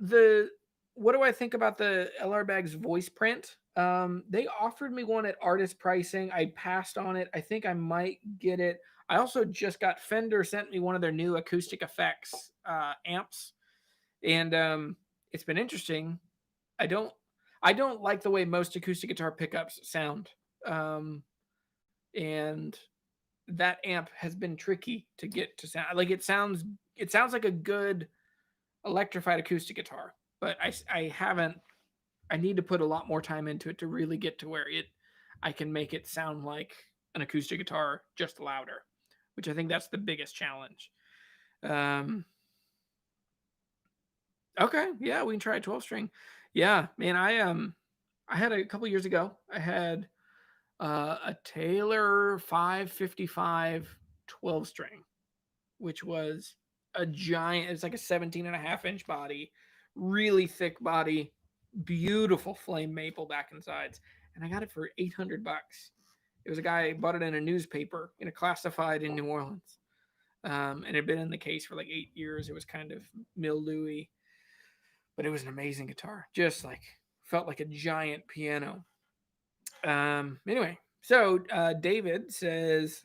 what do I think about the LR Bags voice print? They offered me one at artist pricing. I passed on it. I think I might get it. I also just got Fender sent me one of their new acoustic effects amps, and it's been interesting. I don't like the way most acoustic guitar pickups sound, and that amp has been tricky to get to sound. Like it sounds like a good electrified acoustic guitar, but I haven't. I need to put a lot more time into it to really get to where I can make it sound like an acoustic guitar, just louder, which I think that's the biggest challenge. Okay, yeah, we can try a 12 string. Yeah, man, I had a couple years ago, I had a Taylor 555 12 string, which was a giant, it's like a 17.5 inch body, really thick body, beautiful flame maple back and sides. And I got it for $800. It was a guy bought it in a newspaper, in a classified in New Orleans. And it had been in the case for like 8 years. It was kind of mildewy, but it was an amazing guitar. Just like felt like a giant piano. Anyway, so David says,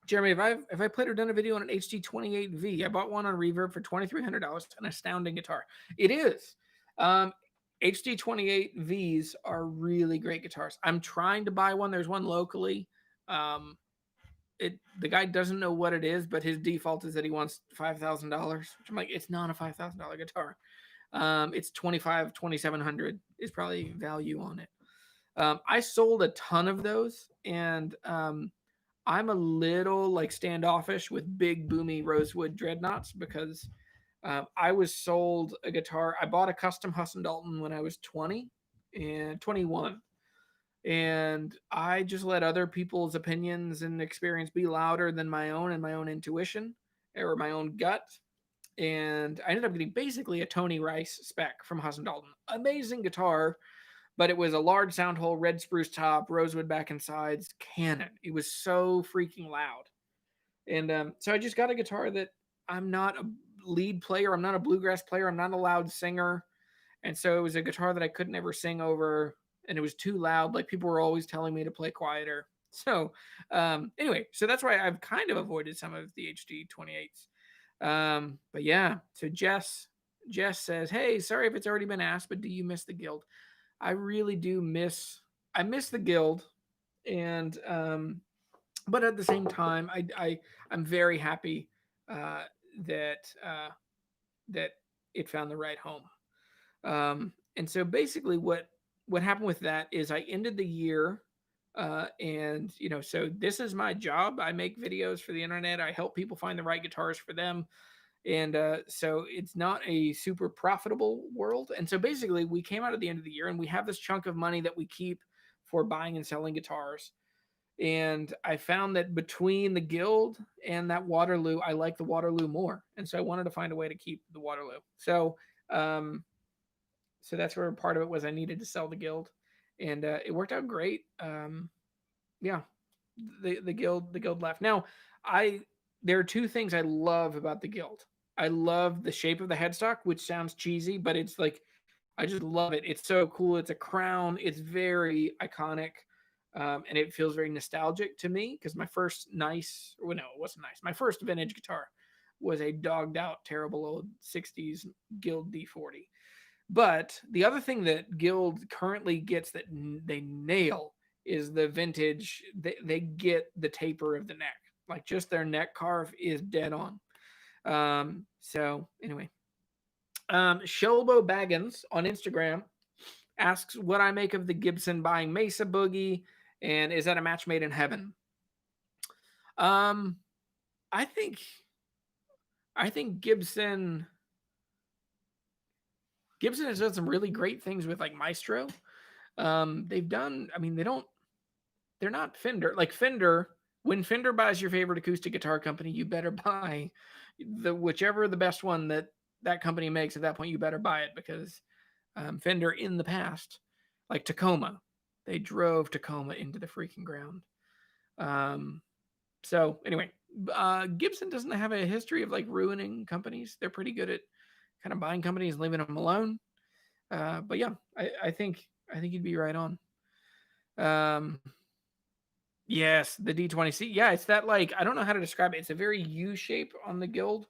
Jeremy, have I played or done a video on an HD28V? I bought one on Reverb for $2,300. An astounding guitar. It is. HD28Vs are really great guitars. I'm trying to buy one. There's one locally. The guy doesn't know what it is, but his default is that he wants $5,000. Which I'm like, it's not a $5,000 guitar. It's $2,700 is probably value on it. I sold a ton of those, and I'm a little like standoffish with big boomy rosewood dreadnoughts because I was sold a guitar. I bought a custom Husson Dalton when I was 20 and 21. And I just let other people's opinions and experience be louder than my own and my own intuition or my own gut. And I ended up getting basically a Tony Rice spec from Husson Dalton. Amazing guitar, but it was a large sound hole, red spruce top, rosewood back and sides, cannon. It was so freaking loud. And so I just got a guitar that I'm not a lead player. I'm not a bluegrass player. I'm not a loud singer. And so it was a guitar that I couldn't ever sing over, and it was too loud. Like people were always telling me to play quieter. So anyway, so that's why I've kind of avoided some of the HD 28s. But yeah, so Jess says, hey, sorry if it's already been asked, but do you miss the Guild? I really do miss the Guild. And but at the same time, I'm very happy that it found the right home. And so basically what happened with that is I ended the year, and so this is my job. I make videos for the internet. I help people find the right guitars for them. And so it's not a super profitable world. And so basically we came out at the end of the year and we have this chunk of money that we keep for buying and selling guitars. And I found that between the Guild and that Waterloo, I like the Waterloo more. And so I wanted to find a way to keep the Waterloo. So that's where part of it was I needed to sell the Guild. And it worked out great. Yeah, the Guild left. Now, there are two things I love about the Guild. I love the shape of the headstock, which sounds cheesy, but it's like, I just love it. It's so cool. It's a crown. It's very iconic. And it feels very nostalgic to me because my first it wasn't nice. My first vintage guitar was a dogged out, terrible old 60s Guild D40. But the other thing that Guild currently gets that they nail is the vintage. They get the taper of the neck. Like just their neck carve is dead on. So anyway, Shelbo Baggins on Instagram asks what I make of the Gibson buying Mesa Boogie, and is that a match made in heaven? I think Gibson has done some really great things with like Maestro. They've done, I mean, they're not Fender. Like Fender, when Fender buys your favorite acoustic guitar company, you better buy whichever the best one that company makes. At that point, you better buy it because Fender in the past, like Tacoma, they drove Tacoma into the freaking ground. So anyway, Gibson doesn't have a history of like ruining companies. They're pretty good at kind of buying companies and leaving them alone. But yeah, I think you'd be right on. Yes, the D20C. Yeah, it's that like, I don't know how to describe it. It's a very U shape on the Guild.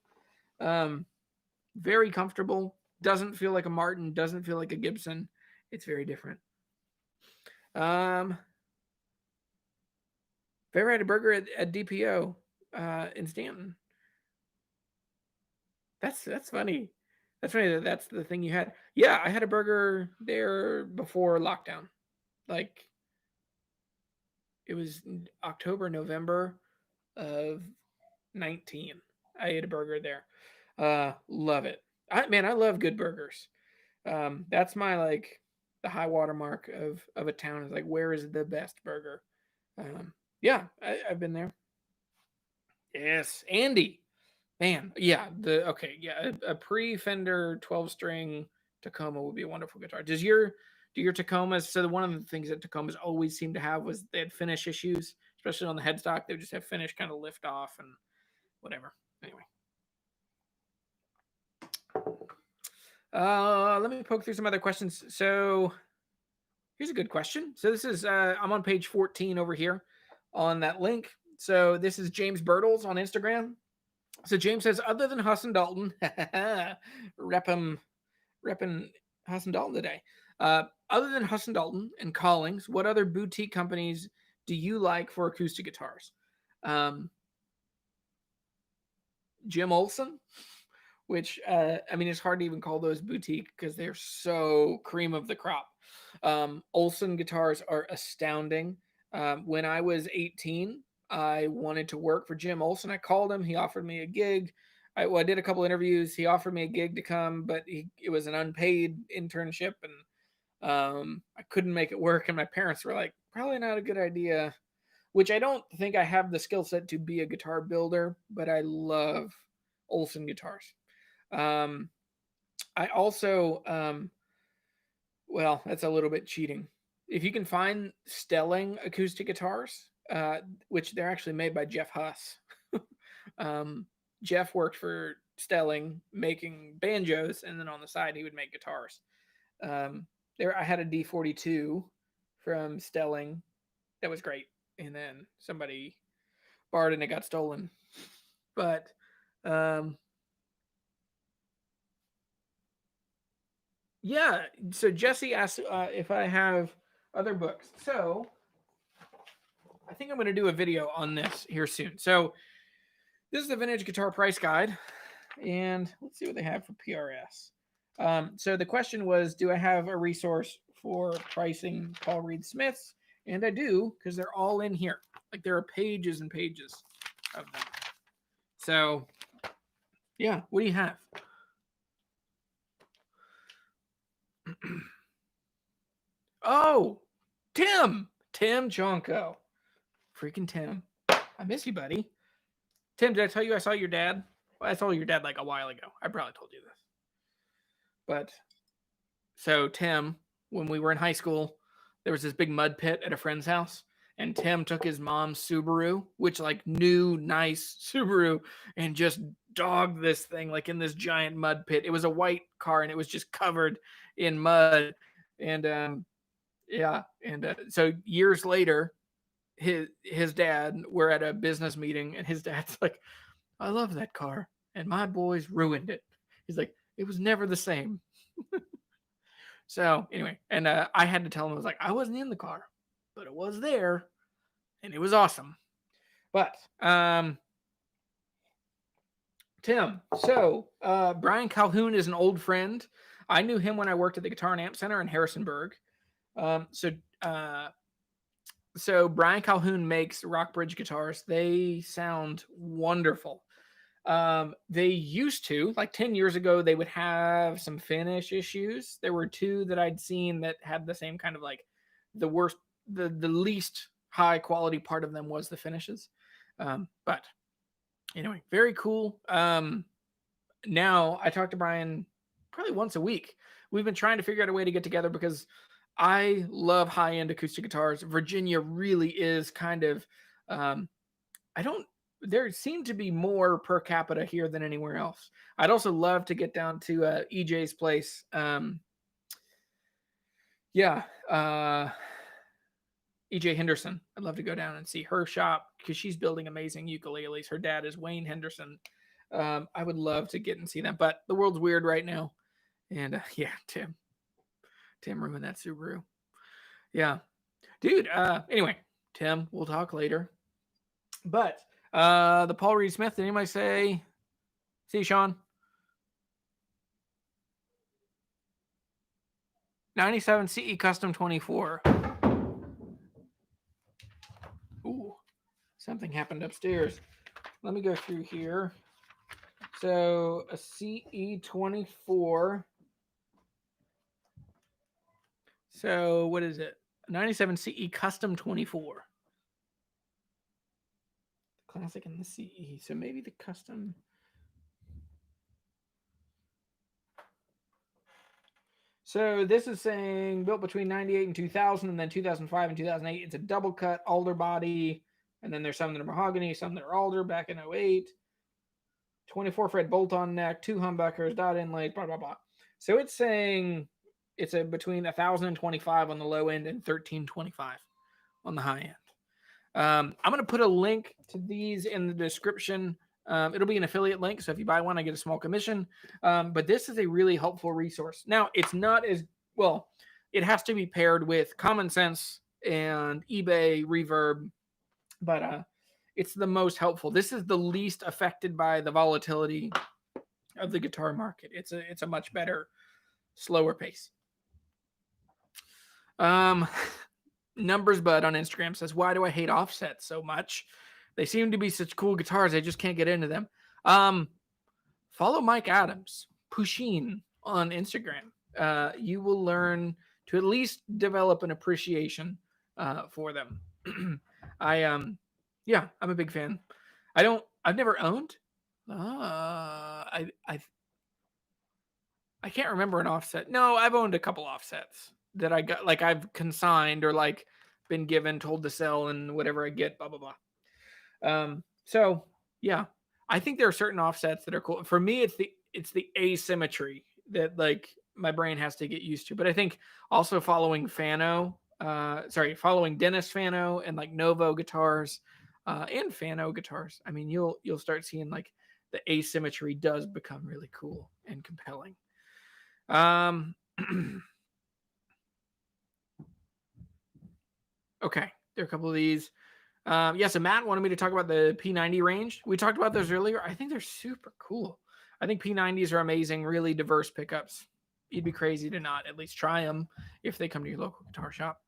Very comfortable. Doesn't feel like a Martin. Doesn't feel like a Gibson. It's very different. If I ever had a burger at DPO in Stanton. That's funny. That's funny that that's the thing you had. Yeah, I had a burger there before lockdown. Like it was October, November of 19. I ate a burger there. Love it. I love good burgers. That's my like the high water mark of a town is like where is the best burger? Yeah, I've been there. Yes, Andy. Man, yeah, a pre Fender 12 string Tacoma would be a wonderful guitar. Do your Tacomas? So one of the things that Tacomas always seemed to have was they had finish issues, especially on the headstock. They would just have finish kind of lift off and whatever. Anyway, let me poke through some other questions. So here's a good question. So this is I'm on page 14 over here on that link. So this is James Birtles on Instagram. So James says, other than Huss and Dalton, repping Huss and Dalton today. Other than Huss and Dalton and Collings, what other boutique companies do you like for acoustic guitars? Jim Olsen, which it's hard to even call those boutique because they're so cream of the crop. Olsen guitars are astounding. When I was 18, I wanted to work for Jim Olsen. I called him. He offered me a gig. I did a couple interviews. He offered me a gig to come, but it was an unpaid internship, and I couldn't make it work. And my parents were like, probably not a good idea, which I don't think I have the skill set to be a guitar builder, but I love Olsen guitars. I also, that's a little bit cheating. If you can find Stelling acoustic guitars, which they're actually made by Jeff Huss. Jeff worked for Stelling making banjos, and then on the side he would make guitars. I had a D-42 from Stelling that was great, and then somebody borrowed it and it got stolen. But yeah, so Jesse asked if I have other books. So I think I'm going to do a video on this here soon. So this is the Vintage Guitar Price Guide, and let's see what they have for PRS. So the question was, do I have a resource for pricing Paul Reed Smiths? And I do, because they're all in here. Like there are pages and pages of them. So yeah, what do you have? Oh, Tim Jonko. Freaking Tim. I miss you, buddy. Tim, did I tell you I saw your dad? Well, I saw your dad like a while ago. I probably told you this. But so Tim, when we were in high school, there was this big mud pit at a friend's house. And Tim took his mom's Subaru, which like new, nice Subaru, and just dogged this thing like in this giant mud pit. It was a white car and it was just covered in mud. And so years later, his dad, we're at a business meeting, and his dad's like, I love that car, and my boys ruined it. He's like, it was never the same. So anyway, and I had to tell him, I was like, I wasn't in the car, but it was there, and it was awesome. But Tim, so Brian Calhoun is an old friend. I knew him when I worked at the Guitar and Amp Center in Harrisonburg. So Brian Calhoun makes Rockbridge guitars. They sound wonderful. They used to, like 10 years ago, they would have some finish issues. There were two that I'd seen that had the same kind of like the worst, the least high quality part of them was the finishes. But anyway, very cool. Now I talk to Brian probably once a week. We've been trying to figure out a way to get together because I love high-end acoustic guitars. Virginia really is kind of, there seem to be more per capita here than anywhere else. I'd also love to get down to EJ's place. EJ Henderson. I'd love to go down and see her shop because she's building amazing ukuleles. Her dad is Wayne Henderson. I would love to get and see them, but the world's weird right now. And Tim ruined that Subaru. Yeah. Dude, anyway, Tim, we'll talk later. But the Paul Reed Smith, did anybody say, see you, Sean? 97 CE Custom 24. Something happened upstairs. Let me go through here. So a CE24. So what is it? 97 CE Custom 24. Classic and the CE. So maybe the custom. So this is saying built between 98 and 2000, and then 2005 and 2008. It's a double cut alder body, and then there's some that are mahogany, some that are alder back in 08. 24 fret bolt on neck, 2 humbuckers, dot inlays, blah blah blah. So it's saying it's a between 1,025 on the low end and 1,325 on the high end. I'm going to put a link to these in the description. It'll be an affiliate link, so if you buy one, I get a small commission. But this is a really helpful resource. Now, it's not as well. It has to be paired with Common Sense and eBay Reverb, but it's the most helpful. This is the least affected by the volatility of the guitar market. It's a much better, slower pace. Numbers Bud on Instagram says, why do I hate offsets so much? They seem to be such cool guitars. I just can't get into them. Follow Mike Adams, Pushin on Instagram. You will learn to at least develop an appreciation for them. I'm a big fan. I've never owned. I can't remember an offset. No, I've owned a couple offsets that I got, like I've consigned or like been given, told to sell, and whatever I get, blah, blah, blah. So yeah, I think there are certain offsets that are cool. For me, it's the asymmetry that like my brain has to get used to. But I think also following Dennis Fano and like Novo guitars and Fano guitars. I mean, you'll start seeing like the asymmetry does become really cool and compelling. Okay, there are a couple of these. So Matt wanted me to talk about the P90 range. We talked about those earlier. I think they're super cool. I think P90s are amazing, really diverse pickups. You'd be crazy to not at least try them if they come to your local guitar shop.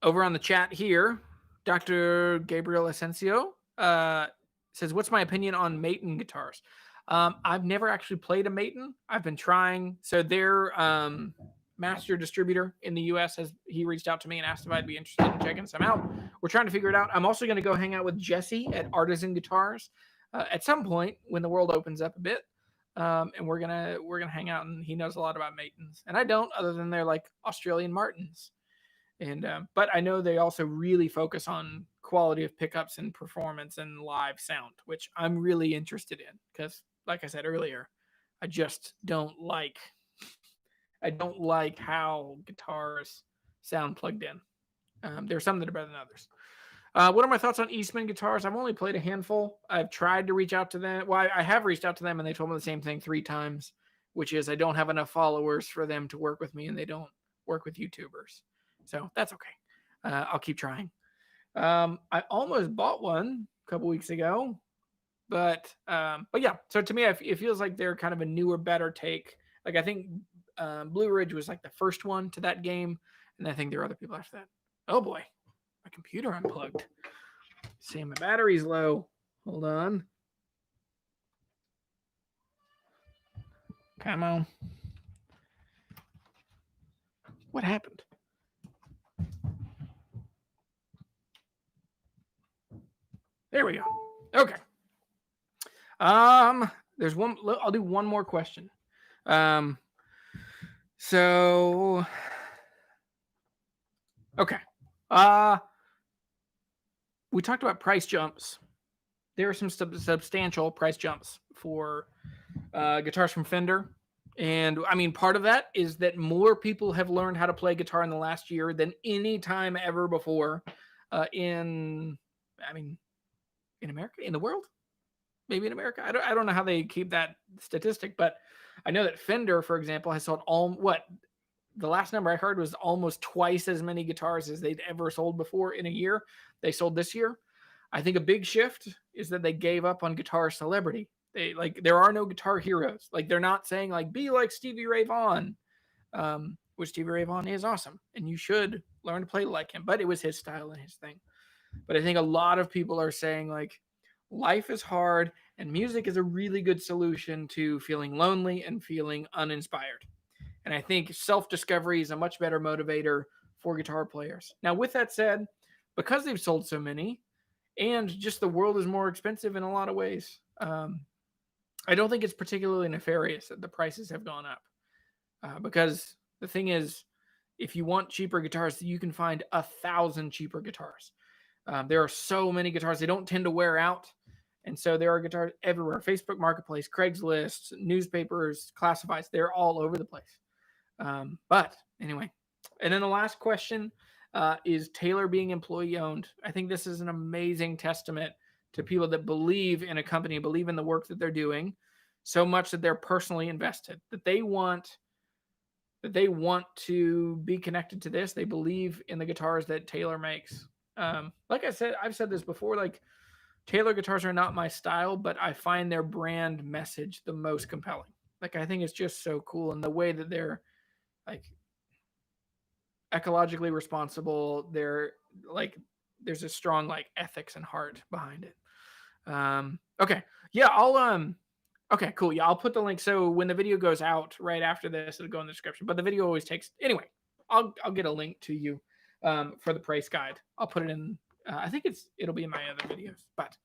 Over on the chat here, Dr. Gabriel Asensio says, what's my opinion on Maton guitars? I've never actually played a Maton. I've been trying. So their master distributor in the US he reached out to me and asked if I'd be interested in checking some out. We're trying to figure it out. I'm also going to go hang out with Jesse at Artisan Guitars at some point when the world opens up a bit. And we're gonna hang out, and he knows a lot about Matons, and I don't, other than they're like Australian Martins. And but I know they also really focus on quality of pickups and performance and live sound, which I'm really interested in because, like I said earlier, I just don't like how guitars sound plugged in. There are some that are better than others. What are my thoughts on Eastman guitars? I've only played a handful. I've tried to reach out to them. Well, I have reached out to them, and they told me the same thing 3 times, which is I don't have enough followers for them to work with me, and they don't work with YouTubers. So that's okay. I'll keep trying. I almost bought one a couple weeks ago, but yeah. So to me, it feels like they're kind of a newer, better take. Like I think Blue Ridge was like the first one to that game, and I think there are other people after that. Oh boy. My computer unplugged. See, my battery's low. Hold on. Come on. What happened? There we go. Okay. There's one. I'll do one more question. So. Okay. We talked about price jumps. There are some substantial price jumps for guitars from Fender. And I mean, part of that is that more people have learned how to play guitar in the last year than any time ever before in America, in the world, maybe in America. I don't know how they keep that statistic, but I know that Fender, for example, has sold the last number I heard was almost twice as many guitars as they'd ever sold before in a year. They sold this year. I think a big shift is that they gave up on guitar celebrity. There are no guitar heroes. Like they're not saying like be like Stevie Ray Vaughan, which Stevie Ray Vaughan is awesome, and you should learn to play like him, but it was his style and his thing. But I think a lot of people are saying like life is hard and music is a really good solution to feeling lonely and feeling uninspired. And I think self-discovery is a much better motivator for guitar players. Now, with that said, because they've sold so many and just the world is more expensive in a lot of ways, I don't think it's particularly nefarious that the prices have gone up. Because the thing is, if you want cheaper guitars, you can find 1,000 cheaper guitars. There are so many guitars, they don't tend to wear out. And so there are guitars everywhere. Facebook Marketplace, Craigslist, newspapers, classifieds, they're all over the place. But anyway, and then the last question is Taylor being employee owned. I think this is an amazing testament to people that believe in a company, believe in the work that they're doing so much that they're personally invested, that they want to be connected to this. They believe in the guitars that Taylor makes. Like I said, I've said this before, like Taylor guitars are not my style, but I find their brand message the most compelling. Like, I think it's just so cool. And the way that they're like ecologically responsible, they're like, there's a strong like ethics and heart behind it. Okay. Yeah, okay, cool. Yeah, I'll put the link. So when the video goes out right after this, it'll go in the description. But the video always takes, anyway, I'll get a link to you for the price guide. I'll put it in, I think it'll be in my other videos. But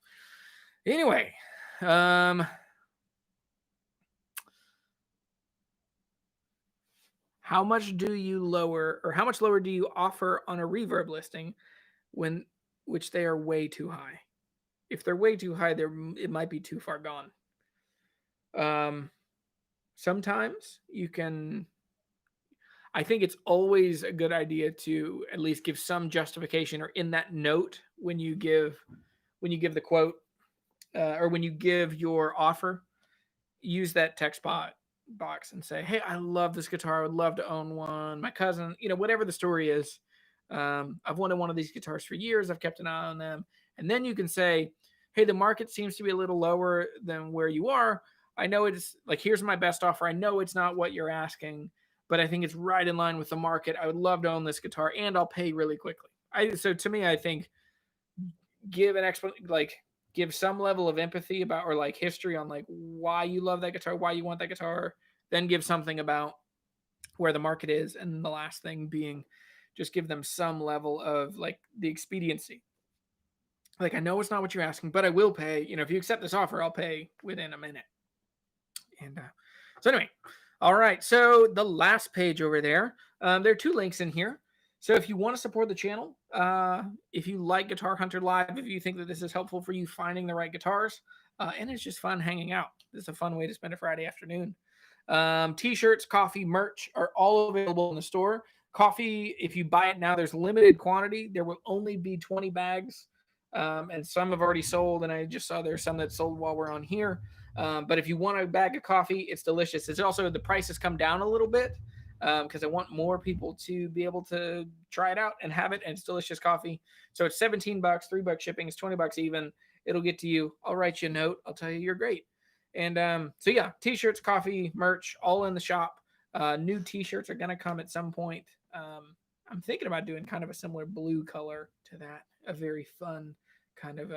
anyway, how much lower do you offer on a reverb listing which they are way too high? If they're way too high, it might be too far gone. Sometimes you can, I think it's always a good idea to at least give some justification, or in that note when you give the quote or when you give your offer, use that text box and say, hey, I love this guitar, I would love to own one, my cousin, whatever the story is. I've wanted one of these guitars for years, I've kept an eye on them. And then you can say, hey, the market seems to be a little lower than where you are. I know it's like, here's my best offer. I know it's not what you're asking, but I think it's right in line with the market. I would love to own this guitar and I'll pay really quickly. So to me, I think give some level of empathy about, or like history on like why you love that guitar, why you want that guitar, then give something about where the market is. And the last thing being just give them some level of like the expediency. Like, I know it's not what you're asking, but I will pay. If you accept this offer, I'll pay within a minute. And so anyway, all right. So the last page over there, there are 2 links in here. So if you want to support the channel, if you like Guitar Hunter Live, if you think that this is helpful for you finding the right guitars, and it's just fun hanging out. This is a fun way to spend a Friday afternoon. T-shirts, coffee, merch are all available in the store. Coffee, if you buy it now, there's limited quantity. There will only be 20 bags. And some have already sold, and I just saw there's some that sold while we're on here. But if you want a bag of coffee, it's delicious. It's also, the price has come down a little bit because I want more people to be able to try it out and have it, and it's delicious coffee. So it's $17, $3 shipping, it's $20 even. It'll get to you. I'll write you a note. I'll tell you you're great. And so yeah, t-shirts, coffee, merch, all in the shop. New t-shirts are going to come at some point. I'm thinking about doing kind of a similar blue color to that, a very fun kind of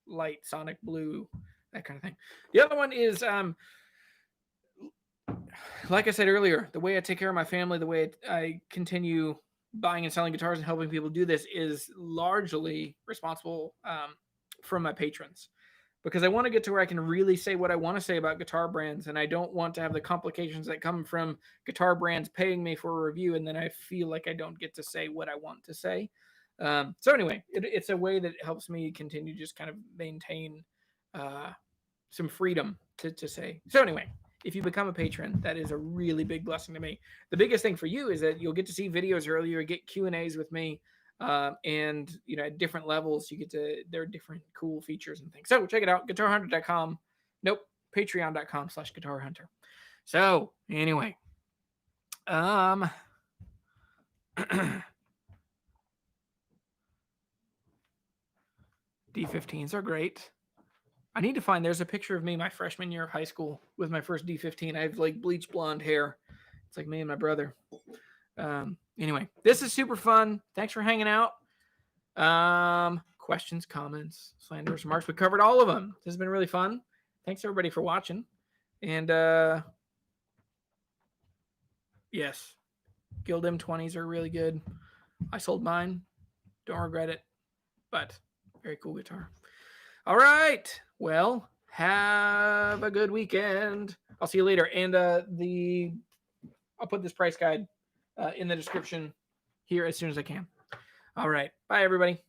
light sonic blue, that kind of thing. The other one is like I said earlier, the way I take care of my family, the way I continue buying and selling guitars and helping people do this is largely responsible from my patrons, because I want to get to where I can really say what I want to say about guitar brands, and I don't want to have the complications that come from guitar brands paying me for a review and then I feel like I don't get to say what I want to say. So anyway, it's a way that helps me continue to just kind of maintain some freedom to say. So anyway, if you become a patron, that is a really big blessing to me. The biggest thing for you is that you'll get to see videos earlier, get Q&As with me, and at different levels there are different cool features and things. So check it out, guitarhunter.com. Nope, patreon.com/guitarhunter. So anyway, D15s are great. I need to find, there's a picture of me my freshman year of high school with my first D15. I have like bleach blonde hair. It's like me and my brother. Anyway, this is super fun. Thanks for hanging out. Questions, comments, slanders, remarks. We covered all of them. This has been really fun. Thanks everybody for watching. And yes, Guild M20s are really good. I sold mine. Don't regret it. But very cool guitar. All right. Well, have a good weekend. I'll see you later. And I'll put this price guide in the description here as soon as I can. All right. Bye, everybody.